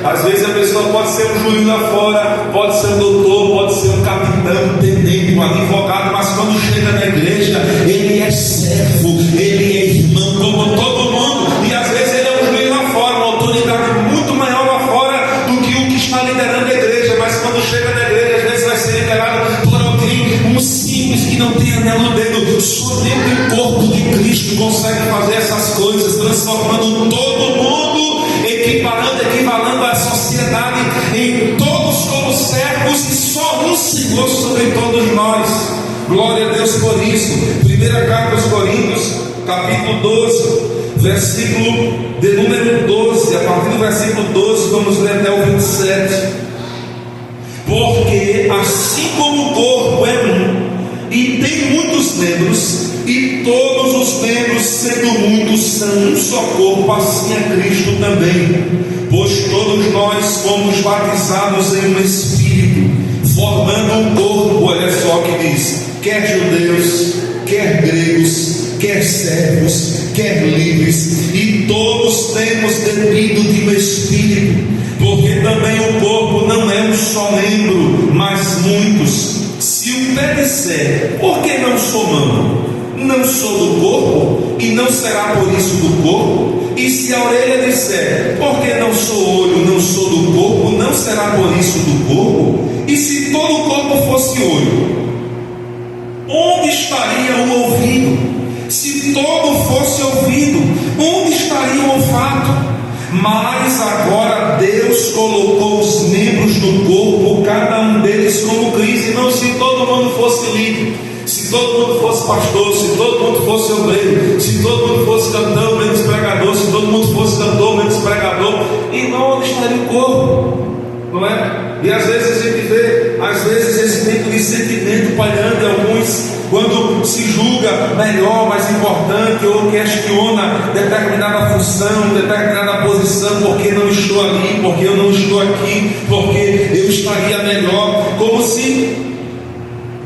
Speaker 2: Às vezes a pessoa pode ser um juiz lá fora, pode ser um doutor, pode ser um capitão, um tenente, um advogado, mas quando chega na igreja, ele é servo, ele é irmão como todo mundo. E às vezes ele é um juiz lá fora, uma autoridade muito maior lá fora do que o que está liderando a igreja. Mas quando chega na igreja, às vezes vai ser liderado por alguém, um simples que não tem anel no dedo. Somente o corpo de Cristo consegue fazer essas coisas, transformando todo mundo, equivalendo a sociedade em todos como servos, e só um Senhor sobre todos nós. Glória a Deus por isso. 1 carta aos Coríntios capítulo 12, versículo de número 12. A partir do versículo 12 vamos ler até o 27. Porque assim como o corpo são um só corpo, assim é Cristo também. Pois todos nós fomos batizados em um Espírito, formando um corpo. Olha só o que diz: quer judeus, quer gregos, quer servos, quer livres, e todos temos bebido de um Espírito, porque também o corpo não é um só membro, mas muitos. Se o pé disser, por que não sou mão? Não sou do corpo, e não será por isso do corpo? E se a orelha disser, por que não sou olho, não sou do corpo, não será por isso do corpo? E se todo o corpo fosse olho, onde estaria o ouvido? Se todo fosse ouvido, onde estaria o olfato? Mas agora Deus colocou os membros do corpo, cada um deles como Cristo. Não, se todo mundo fosse líder, se todo mundo fosse pastor, se todo mundo fosse obreiro, se todo mundo fosse cantor menos pregador, se todo mundo fosse cantor menos pregador, e onde estaria o corpo? Não é? E às vezes a gente vê, esse tipo de sentimento pairando em alguns, quando se julga melhor, mais importante, ou questiona determinada função, determinada posição, porque não estou ali, porque eu não estou aqui, porque eu estaria melhor, como se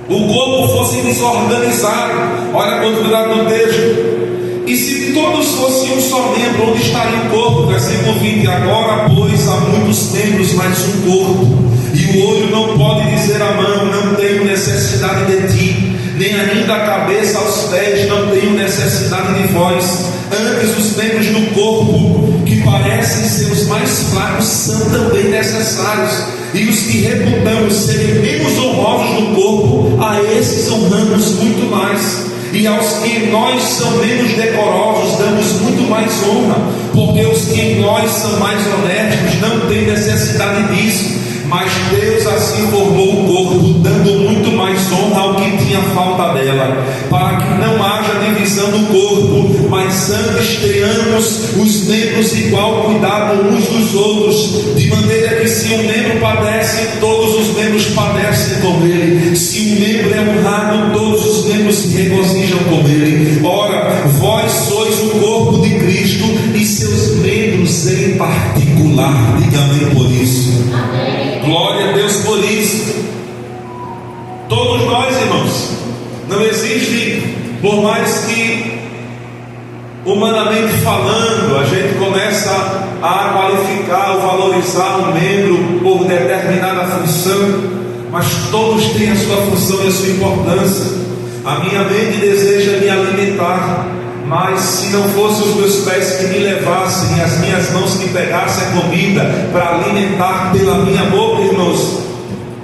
Speaker 2: o corpo fosse desorganizado. Olha quanto cuidado no texto. E se todos fossem um só membro, onde estaria o corpo? Versículo 20. Agora, pois, há muitos membros, mas um corpo. E o olho não pode dizer à mão, não tenho necessidade de ti, nem ainda a cabeça aos pés, não tenho necessidade de vós. Antes, os membros do corpo, que parecem ser os mais fracos, são também necessários. E os que reputamos serem menos honrosos do corpo, a esses honramos muito mais. E aos que em nós são menos decorosos, damos muito mais honra, porque os que em nós são mais honestos não têm necessidade disso. Mas Deus assim formou o corpo, dando muito mais honra ao que tinha falta dela, para que não haja divisão do corpo, mas antes tenhamos os membros igual cuidado uns dos outros, de maneira que se um membro padece, todos os membros padecem com ele. Se um membro é honrado, todos os membros se regozijam com ele. Ora, vós sois o corpo de Cristo e seus membros em particular. Diga amém por isso. Amém. Glória a Deus por isso. Todos nós, irmãos, não existe, por mais que humanamente falando a gente começa a qualificar ou valorizar um membro por determinada função, mas todos têm a sua função e a sua importância. A minha mente deseja me alimentar, mas se não fossem os meus pés que me levassem e as minhas mãos que pegassem a comida para alimentar pela minha boca, irmãos,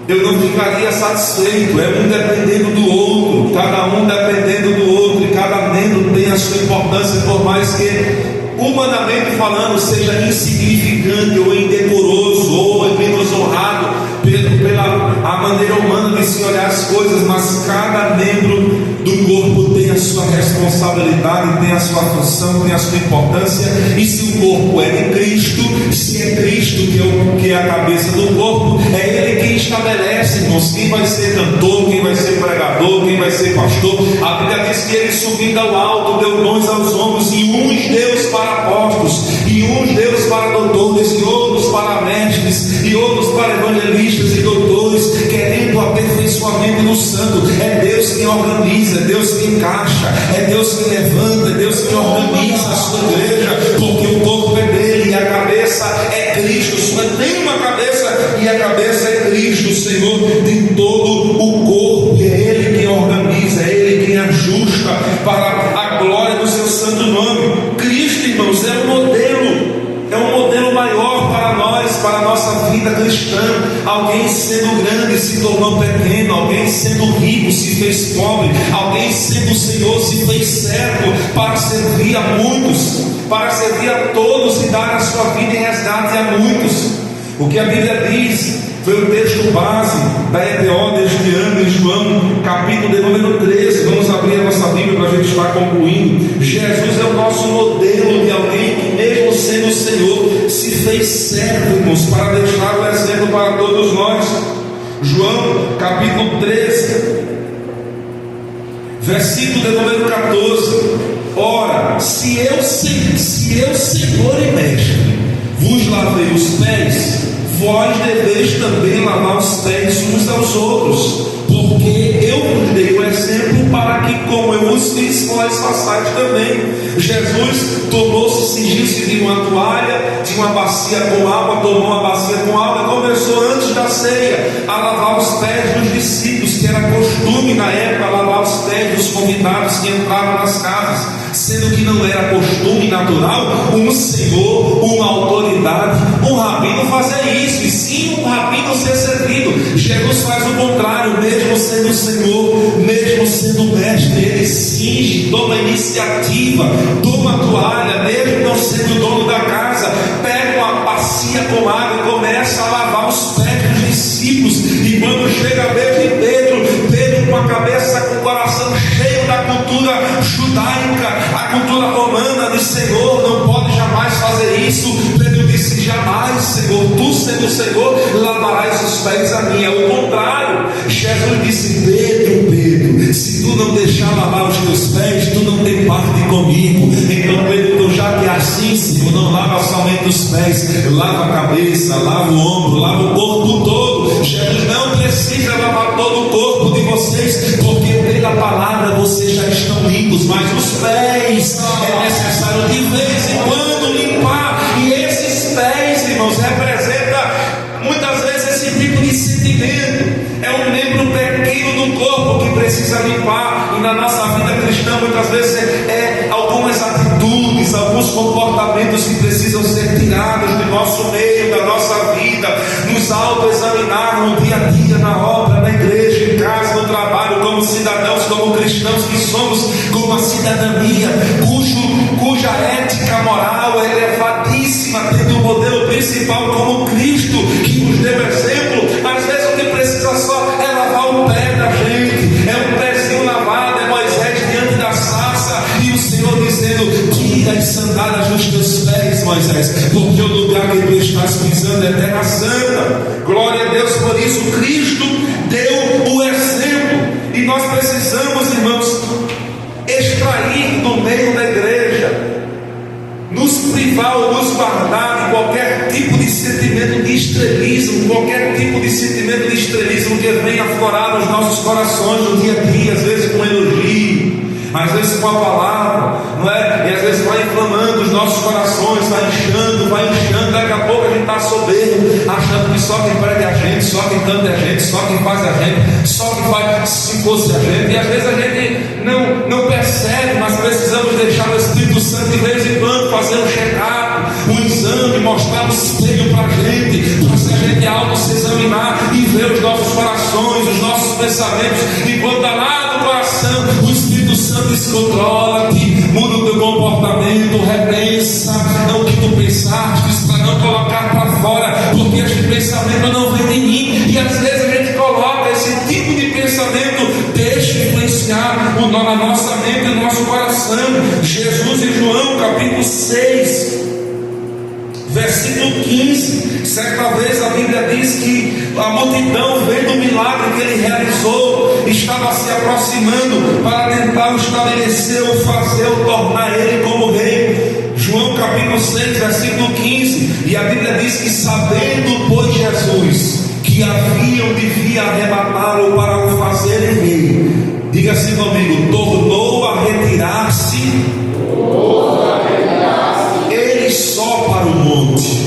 Speaker 2: eu não ficaria satisfeito. É um dependendo do outro, cada um dependendo do outro, e cada membro tem a sua importância, por mais que humanamente falando seja insignificante ou indecoroso ou menos honrado pela a maneira humana de se olhar as coisas, mas cada membro do corpo tem a sua responsabilidade, tem a sua função, tem a sua importância. E se o corpo é de Cristo, se é Cristo que é a cabeça do corpo, é Ele quem estabelece, irmãos, quem vai ser cantor, quem vai ser pregador, quem vai ser pastor. A Bíblia diz que Ele, subindo ao alto, deu dons aos homens, e uns Deus para apóstolos, e uns Deus para doutores, e outros para mestres, e outros para evangelistas e doutores, querendo o aperfeiçoamento do santo. É Deus quem organiza, é Deus que encaixa, é Deus que levanta, é Deus que organiza a sua igreja, porque o corpo é dele e a cabeça é Cristo. Só tem uma cabeça e a cabeça é Cristo, o Senhor de todo o corpo, e é Ele quem organiza, é Ele quem ajusta para a glória do seu santo nome. Cristo, irmãos, é um modelo maior para nós, para a nossa vida cristã. Alguém sendo grande se tornou pequeno, alguém sendo rico se fez pobre, alguém sendo o Senhor se fez servo para servir a muitos, para servir a todos e dar a sua vida em resgate a muitos. O que a Bíblia diz foi o texto base da ETO deste ano, em João, capítulo de número 13. Vamos abrir a nossa Bíblia para a gente estar concluindo. Jesus é o nosso modelo de alguém que, mesmo sendo o Senhor, se fez servo, irmãos, para deixar o exemplo para todos nós. João, capítulo 13, versículo de número 14. Ora, se eu, Senhor e Mestre, vos lavei os pés, vós deveis também lavar os pés uns aos outros, porque eu vos dei o exemplo para que, como eu vos fiz, vós façais também. Jesus tomou-se, cingiu-se de uma toalha, de uma bacia com água, tomou uma bacia com água e começou antes da ceia a lavar os pés dos discípulos, que era costume na época lavar os pés dos convidados que entravam nas casas, sendo que não era costume natural um senhor, uma autoridade, um rabino fazer isso, e sim um rabino ser servido. Jesus faz o contrário, mesmo sendo Senhor, mesmo sendo mestre, ele cinge, toma iniciativa, toma a toalha, mesmo não sendo dono da casa, pega uma bacia com água e começa a lavar os pés dos discípulos. E quando chega a vez de Pedro com a cabeça, com o coração cheio da cultura judaica, a cultura romana, de Senhor, não pode jamais fazer isso. Pedro disse: jamais, Senhor, tu sendo o Senhor, lavarás os pés a mim. É o contrário. Jesus disse: Pedro, se tu não deixar lavar os teus pés, tu não tem parte comigo. Então Pedro, já que é assim, Senhor, não lava somente os pés, lava a cabeça, lava o ombro, lava o corpo todo. Jesus não precisa lavar todo o corpo de vocês, porque pela palavra vocês já estão limpos, mas os pés é necessário de vez em quando limpar. E esses pés, irmãos, representa muitas vezes esse tipo de sentimento. É um membro pequeno do corpo que precisa limpar. E na nossa vida cristã, muitas vezes é algumas atitudes, alguns comportamentos que precisam ser tirados do nosso meio, da nossa vida, nos autoexaminar no dia a dia, na obra, na igreja, em casa, no trabalho, como cidadãos, como cristãos que somos, com uma cidadania cuja ética moral é elevadíssima, tendo o modelo principal como Cristo, que nos deu exemplo. Às vezes o que precisa só é lavar o pé da gente, é um pezinho lavado, é Moisés diante da sarça, e o Senhor dizendo: tira as sandálias dos teus pés, Moisés, porque o lugar que tu estás pisando é terra santa. Glória a Deus por isso. Cristo deu o exemplo, e nós precisamos, irmãos, extrair do meio da igreja, nos privar ou nos guardar de qualquer tipo de sentimento de estrelismo, qualquer tipo de sentimento de estrelismo que venha aflorar nos nossos corações no dia a dia, às vezes com elogio, às vezes com a palavra, não é? E às vezes vai inflamando os nossos corações, vai inchando, daqui a pouco a gente está soberbo, achando que só quem prega é a gente, só quem canta é a gente, só quem faz é a gente, só quem faz se fosse a gente. E às vezes a gente não percebe, mas precisamos deixar o Espírito Santo de vez em quando fazer um check-up, um exame, mostrar o espelho para a gente, para se a gente algo se examinar e ver os nossos corações, os nossos pensamentos. E quando está lá no coração, o Espírito Santo descontrola-te, muda o teu comportamento, repensa o que tu pensaste, para não colocar para fora, porque este pensamento não vem de mim. E às vezes a gente coloca esse tipo de pensamento, deixa influenciar na nossa mente, no nosso coração. Jesus, em João capítulo 6, versículo 15, certa vez a Bíblia diz que a multidão, vendo o milagre que ele realizou, estava se aproximando para tentar o estabelecer, o fazer, o tornar ele como rei. João capítulo 6, versículo 15, e a Bíblia diz que, sabendo, pois, Jesus que haviam de vir arrebatá-lo para o fazerem rei, diga assim comigo: tornou a retirar-se ele só para o monte.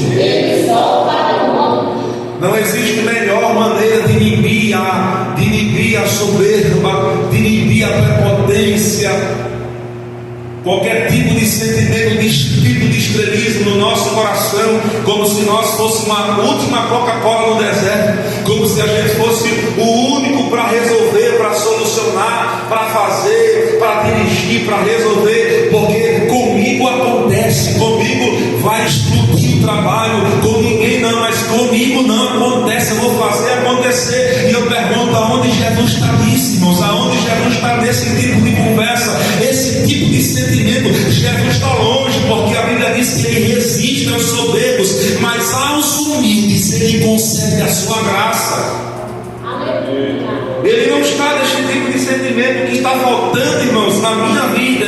Speaker 2: Não existe melhor maneira de inibir a soberba, de inibir a prepotência, qualquer tipo de sentimento, tipo de estrelismo no nosso coração, como se nós fôssemos a última Coca-Cola no deserto, como se a gente fosse o único para resolver, para solucionar, para fazer, para dirigir, para resolver, porque comigo acontece, comigo vai explodir o trabalho, com ninguém não, mas comigo não acontece, eu vou fazer acontecer. E eu pergunto: aonde Jesus está nisso, irmãos? Aonde Jesus está nesse tipo de conversa, esse tipo de sentimento? Jesus está longe, porque a Bíblia diz que ele resiste aos soberbos, mas aos humildes ele concede a sua graça. Ele não está nesse tipo de sentimento. Que está faltando, irmãos, na minha vida,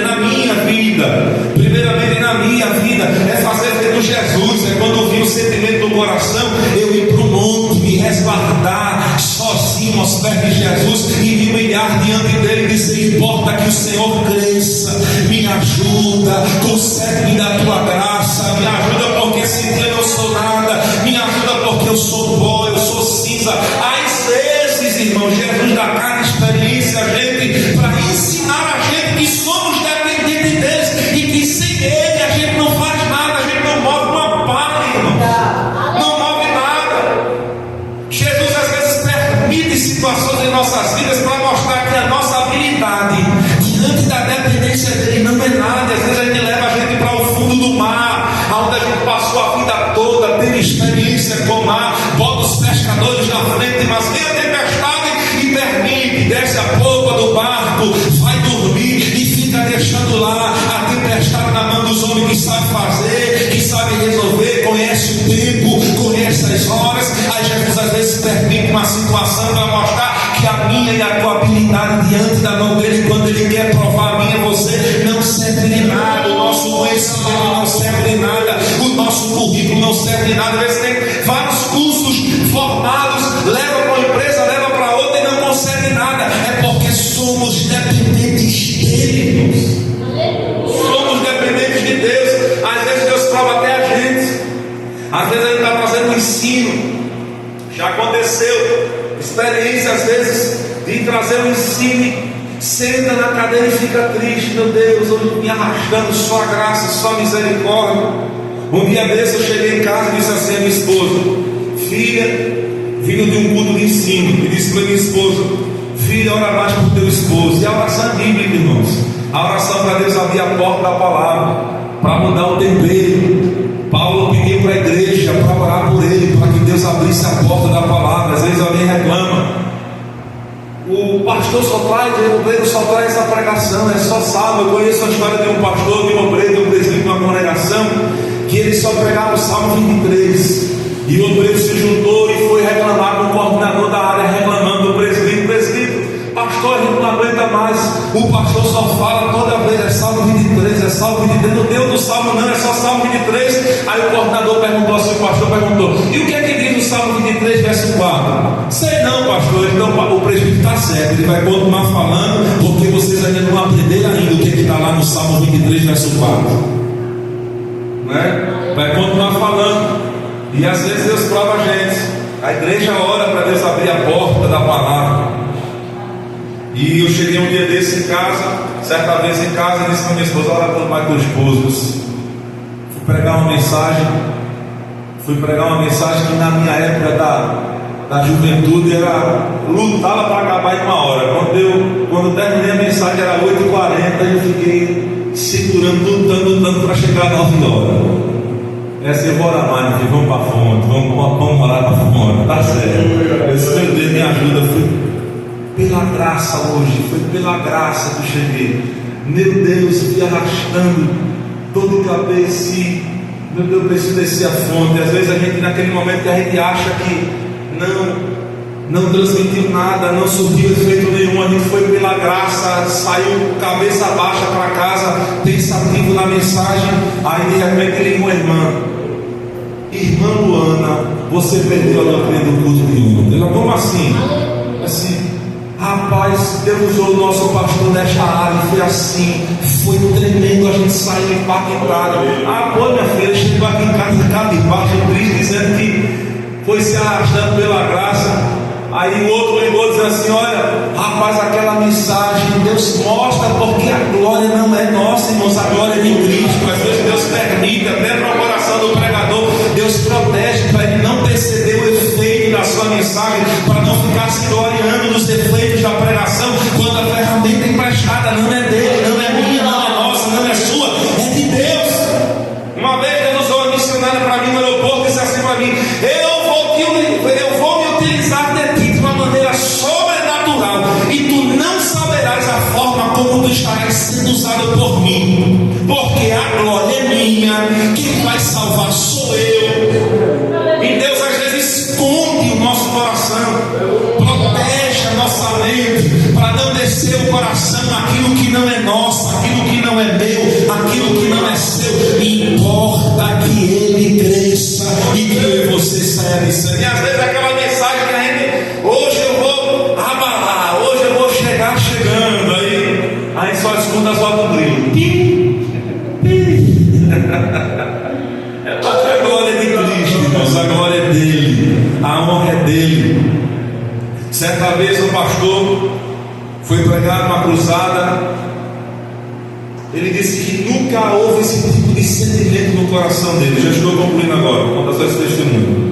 Speaker 2: primeiramente na minha vida, é fazer feito Jesus. É quando vir o sentimento do coração, eu ir para o monte, me resguardar sozinho aos pés de Jesus e me humilhar diante dele e dizer: importa que o Senhor cresça, me ajuda, concede-me da tua graça, me ajuda porque sem ti eu não sou nada, me ajuda porque eu sou pó, eu sou cinza. Às vezes, irmão, Jesus dá cada experiência a gente para ensinar a gente que somos dependentes de Deus e que sem Ele a gente não faz nada, a gente não move uma palha, irmão, não move nada. Jesus às vezes permite situações em nossas vidas para mostrar que a nossa habilidade diante da dependência dele não é nada. Às vezes a gente leva a gente para o fundo do mar, onde a gente passou a vida toda, teve experiência com o mar, bota os pescadores na frente, mas vem a tempestade e permite, desce a polpa do barco, vai dormir e fica deixando lá a tempestade na mão dos homens que sabem fazer, que sabem resolver, conhece o tempo, conhece as horas. Aí Jesus às vezes permite uma situação para mostrar que a minha e a tua habilidade diante da mão dele, quando ele quer provar a minha e você, não serve de nada. O nosso conhecimento não serve de nada, o nosso currículo não serve de nada. Às vezes tem vários cursos formados, leva para uma empresa, leva para outra e não consegue nada. É porque somos dependentes dele, irmãos. Somos dependentes de Deus. Às vezes Deus prova até a gente, às vezes ele está fazendo um ensino. Já aconteceu experiência às vezes de trazer um ensino, senta na cadeira e fica triste. Meu Deus, eu me arrastando, só a graça, só a misericórdia. Um dia desse eu cheguei em casa e disse assim a minha esposa: filha, vindo de um culto de ensino, e disse para minha esposa: filha, ora mais por teu esposo. E a oração bíblica, irmãos, a oração para Deus abrir a porta da palavra, para mudar o tempero. Paulo pediu para a igreja para orar por ele, para que Deus abrisse a porta da palavra. Às vezes alguém reclama: o pastor só traz, o obreiro só traz essa pregação, é só salmo. Eu conheço a história de um pastor, de um obreiro, de um presbítero de uma congregação, que ele só pregava o Salmo 23. E o obreiro se juntou e foi reclamar com o coordenador da área, reclamando do presbítero: pastor, a gente não aguenta mais, o pastor só fala toda vez, é Salmo 23, é Salmo 23, não deu do Salmo não, é só Salmo 23. Aí o coordenador perguntou assim, o pastor perguntou: e o que é que diz o Salmo 23, verso 4? Sei não, pastor. Então o presbítero está certo, ele vai continuar falando, porque vocês ainda não aprenderam ainda o que está lá no Salmo 23, verso 4, né? Vai continuar falando. E às vezes Deus prova a gente, a igreja ora para Deus abrir a porta da palavra. E eu cheguei um dia desse em casa, certa vez em casa, e disse para minha esposa: ora pelo pai do teu esposo. Fui pregar uma mensagem que na minha época da juventude era lutava para acabar em uma hora. Quando terminei a mensagem era 8h40 e eu fiquei segurando, lutando para chegar às 9 horas. Essa eu vou orar mais, filho, vamos para a fonte, vamos orar para a fonte, tá certo. Esse meu Deus me ajuda. Foi pela graça hoje, foi pela graça que eu cheguei. Meu Deus, fui arrastando todo o cabeça. Meu Deus, eu preciso descer a fonte. Às vezes a gente, naquele momento que a gente acha que não transmitiu nada, não surgiu efeito nenhum, a gente foi pela graça, saiu cabeça baixa para casa, pensativo na mensagem. Aí de repente ligou uma irmã Luana: você perdeu a doutrina do culto de ontem. Ela: como assim? Assim: rapaz, Deus usou o nosso pastor nesta área, foi assim, foi tremendo, a gente saiu impactado. Pô, minha filha, chegou aqui em casa cabisbaixo, triste, dizendo que foi se arrastando pela graça. Aí o outro ligou dizendo assim: olha, rapaz, aquela mensagem, Deus mostra porque a glória não é nossa, irmãos, a glória é de Cristo. Às vezes Deus permite, até para o coração do pregador, Deus protege para ele não perceber o efeito da sua mensagem, para não ficar se gloriando dos efeitos da pregação, quando a ferramenta emprestada não é dele, não é minha, não é nossa, não é sua, é de Deus. Uma vez Deus usou uma missionária para mim no aeroporto e disse assim para mim: eu vou me utilizar de ti de uma maneira sobrenatural, e tu não saberás a forma como tu estarás sendo usado por mim, porque a glória é minha, quem vai salvar sou eu. E Deus às vezes esconde o nosso coração, protege a nossa mente, seu coração aquilo que não é nosso, aquilo que não é meu, aquilo que não é seu. Importa que ele cresça e que eu e você saia de sangue. E às vezes aquela mensagem que a gente, hoje eu vou abalar, hoje eu vou chegar chegando, aí só escuta só do brilho. A glória de Cristo, irmãos, a glória é dele, a honra é dele. Certa vez um pastor foi pregar numa cruzada. Ele disse que nunca houve esse tipo de sentimento no coração dele. Já estou concluindo agora, vou contar só esse testemunho.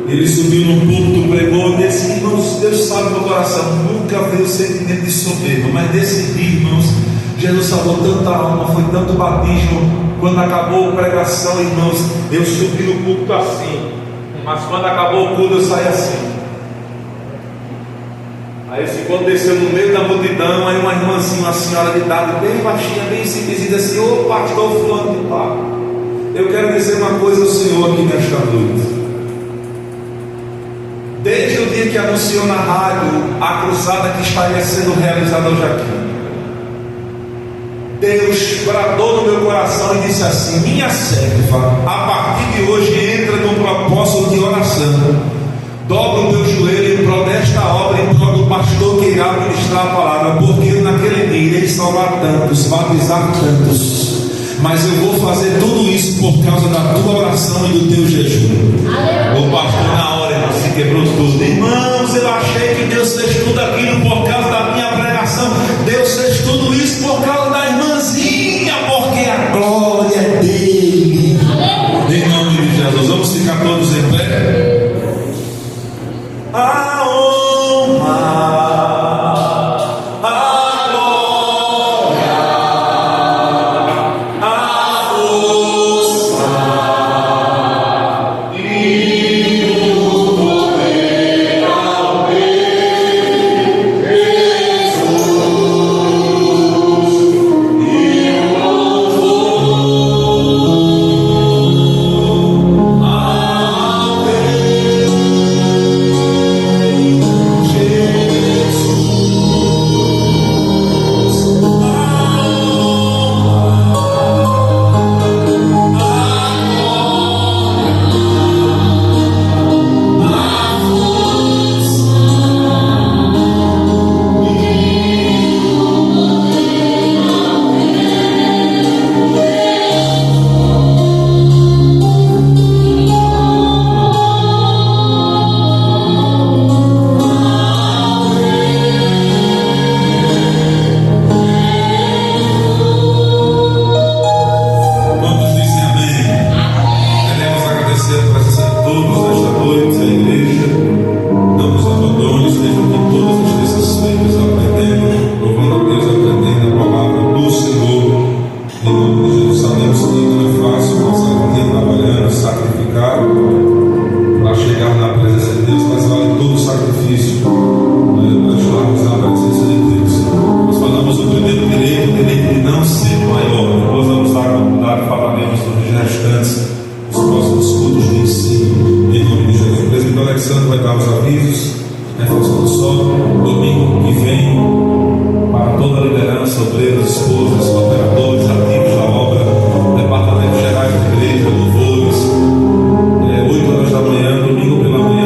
Speaker 2: Ele subiu num púlpito, pregou e disse: irmãos, Deus sabe meu coração, nunca veio o sentimento de soberba, mas desse dia, irmãos, Jesus salvou tanta alma, foi tanto batismo. Quando acabou a pregação, irmãos, eu subi no púlpito assim, mas quando acabou o culto eu saí assim. Aí quando desceu no meio da multidão, aí uma irmãzinha, uma senhora de idade, bem baixinha, bem simples, assim: ô pastor fulano de tal, eu quero dizer uma coisa ao Senhor aqui nesta noite. Desde o dia que anunciou na rádio a cruzada que estaria sendo realizada hoje aqui, Deus bradou no meu coração e disse assim: minha serva, a partir de hoje entra num propósito de oração. Dobra o teu joelho em prol desta obra, em prol do pastor que irá ministrar a palavra, porque naquele dia ele salvar tantos, batizar tantos. Mas eu vou fazer tudo isso por causa da tua oração e do teu jejum. O pastor na hora ele se quebrou tudo. Irmãos, eu achei que Deus fez tudo aquilo por causa da minha pregação. Deus fez tudo isso por causa da irmãzinha, porque a glória é dele. Em nome de Jesus, vamos ficar todos em pé. A honra, a glória, a força e o poder ao Rei Jesus e o louvor ao Rei.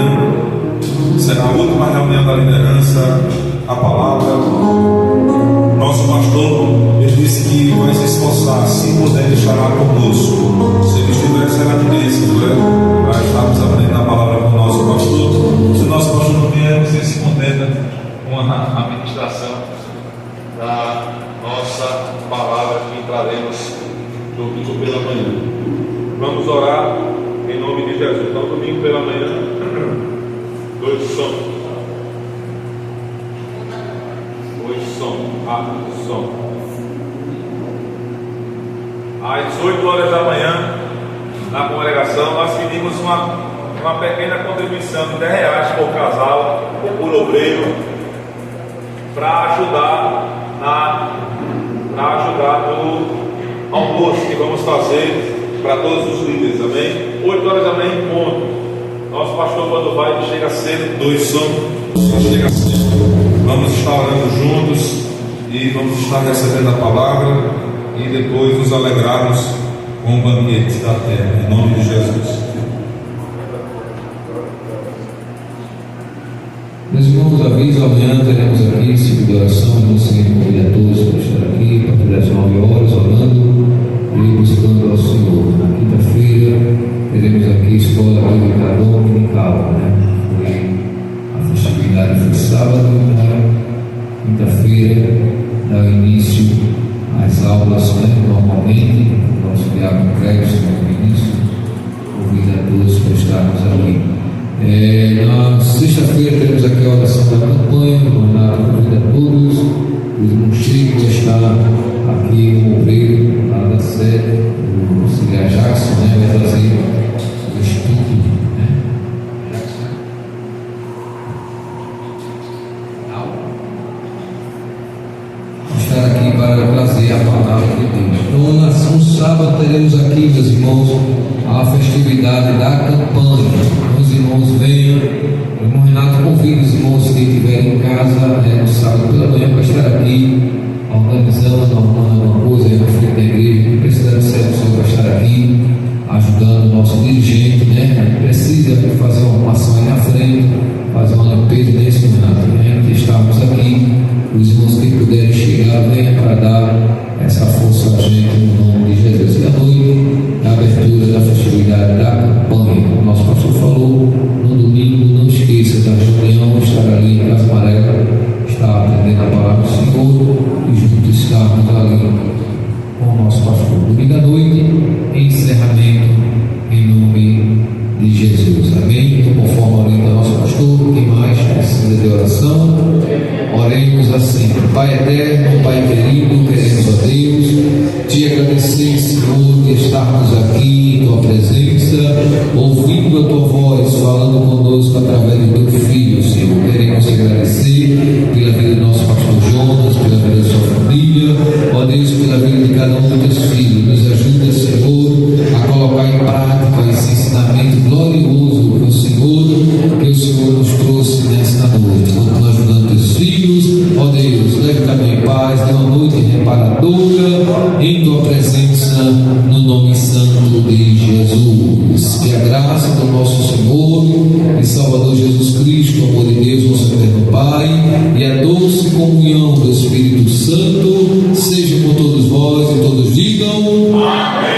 Speaker 2: Às 18 horas da manhã, na congregação, nós pedimos uma pequena contribuição de R$10 por casal ou por obreiro para ajudar no almoço que vamos fazer para todos os líderes, amém? 8 horas da manhã em ponto. Nosso pastor, quando vai, ele chega cedo, chega cedo. Vamos estar orando juntos. e vamos estar recebendo a palavra e depois nos alegrarmos com o banquete da terra, em nome de Jesus.
Speaker 1: Meus irmãos, aviso, amanhã teremos aqui ciclo de oração. Vamos seguir convidar a todos para estar aqui, a partir das 9 horas, orando e buscando ao Senhor. Na quinta-feira teremos aqui escola bíblica dominical, A festividade foi sábado, na quinta-feira dá início às aulas, normalmente. O nosso diácono Cleves, no início, convida a todos para estarmos ali. Na sexta-feira teremos aqui a oração da campanha. O Renato convida a todos. O irmão Chico está aqui, o obreiro lá da sede, o auxiliar Jackson, vai trazer o estudo. Vamos estar aqui para trazer a palavra de Deus. Então, no sábado teremos aqui, meus irmãos, a festividade da campanha. Os irmãos venham. O irmão Renato convida os irmãos que estiverem em casa no sábado pela manhã para estar aqui organizando, arrumando alguma coisa aí na frente da igreja. Não precisa de ser o senhor para estar aqui ajudando o nosso dirigente, Precisa fazer uma arrumação aí na frente, fazer uma limpeza nesse Renato, que estamos aqui. Os irmãos que puderem chegar, venham para dar essa força a gente no nome de Jesus. E à noite, a abertura da festividade da campanha. Como o nosso pastor falou, no domingo, não esqueça da reunião, estar ali em Casa Amarela, estar atendendo a palavra do Senhor e juntos estarmos ali com o nosso pastor. Domingo à noite, encerramento em nome de Jesus. Amém? Então, conforme orienta nosso pastor, quem mais precisa de oração? Oremos assim. Pai eterno, Pai querido, queremos a Deus te agradecer, Senhor, de estarmos aqui em tua presença, ouvindo a tua voz, falando conosco através do teu filho, Senhor. Queremos te agradecer pela vida do nosso pastor Jonas, pela vida da sua família, ó Deus, pela vida de cada um dos teus filhos. Nos ajuda, Senhor, a colocar em prática esse ensinamento glorioso que o Senhor nos trouxe nesta noite. Continua ajudando teus filhos, ó Deus, leve também em paz, dê uma noite reparadora em tua presença, no nome santo de Jesus. Que a graça do nosso Senhor e Salvador Jesus Cristo, o amor de Deus, nosso eterno Pai, e a doce comunhão do Espírito Santo seja com todos vós, e todos digam amém.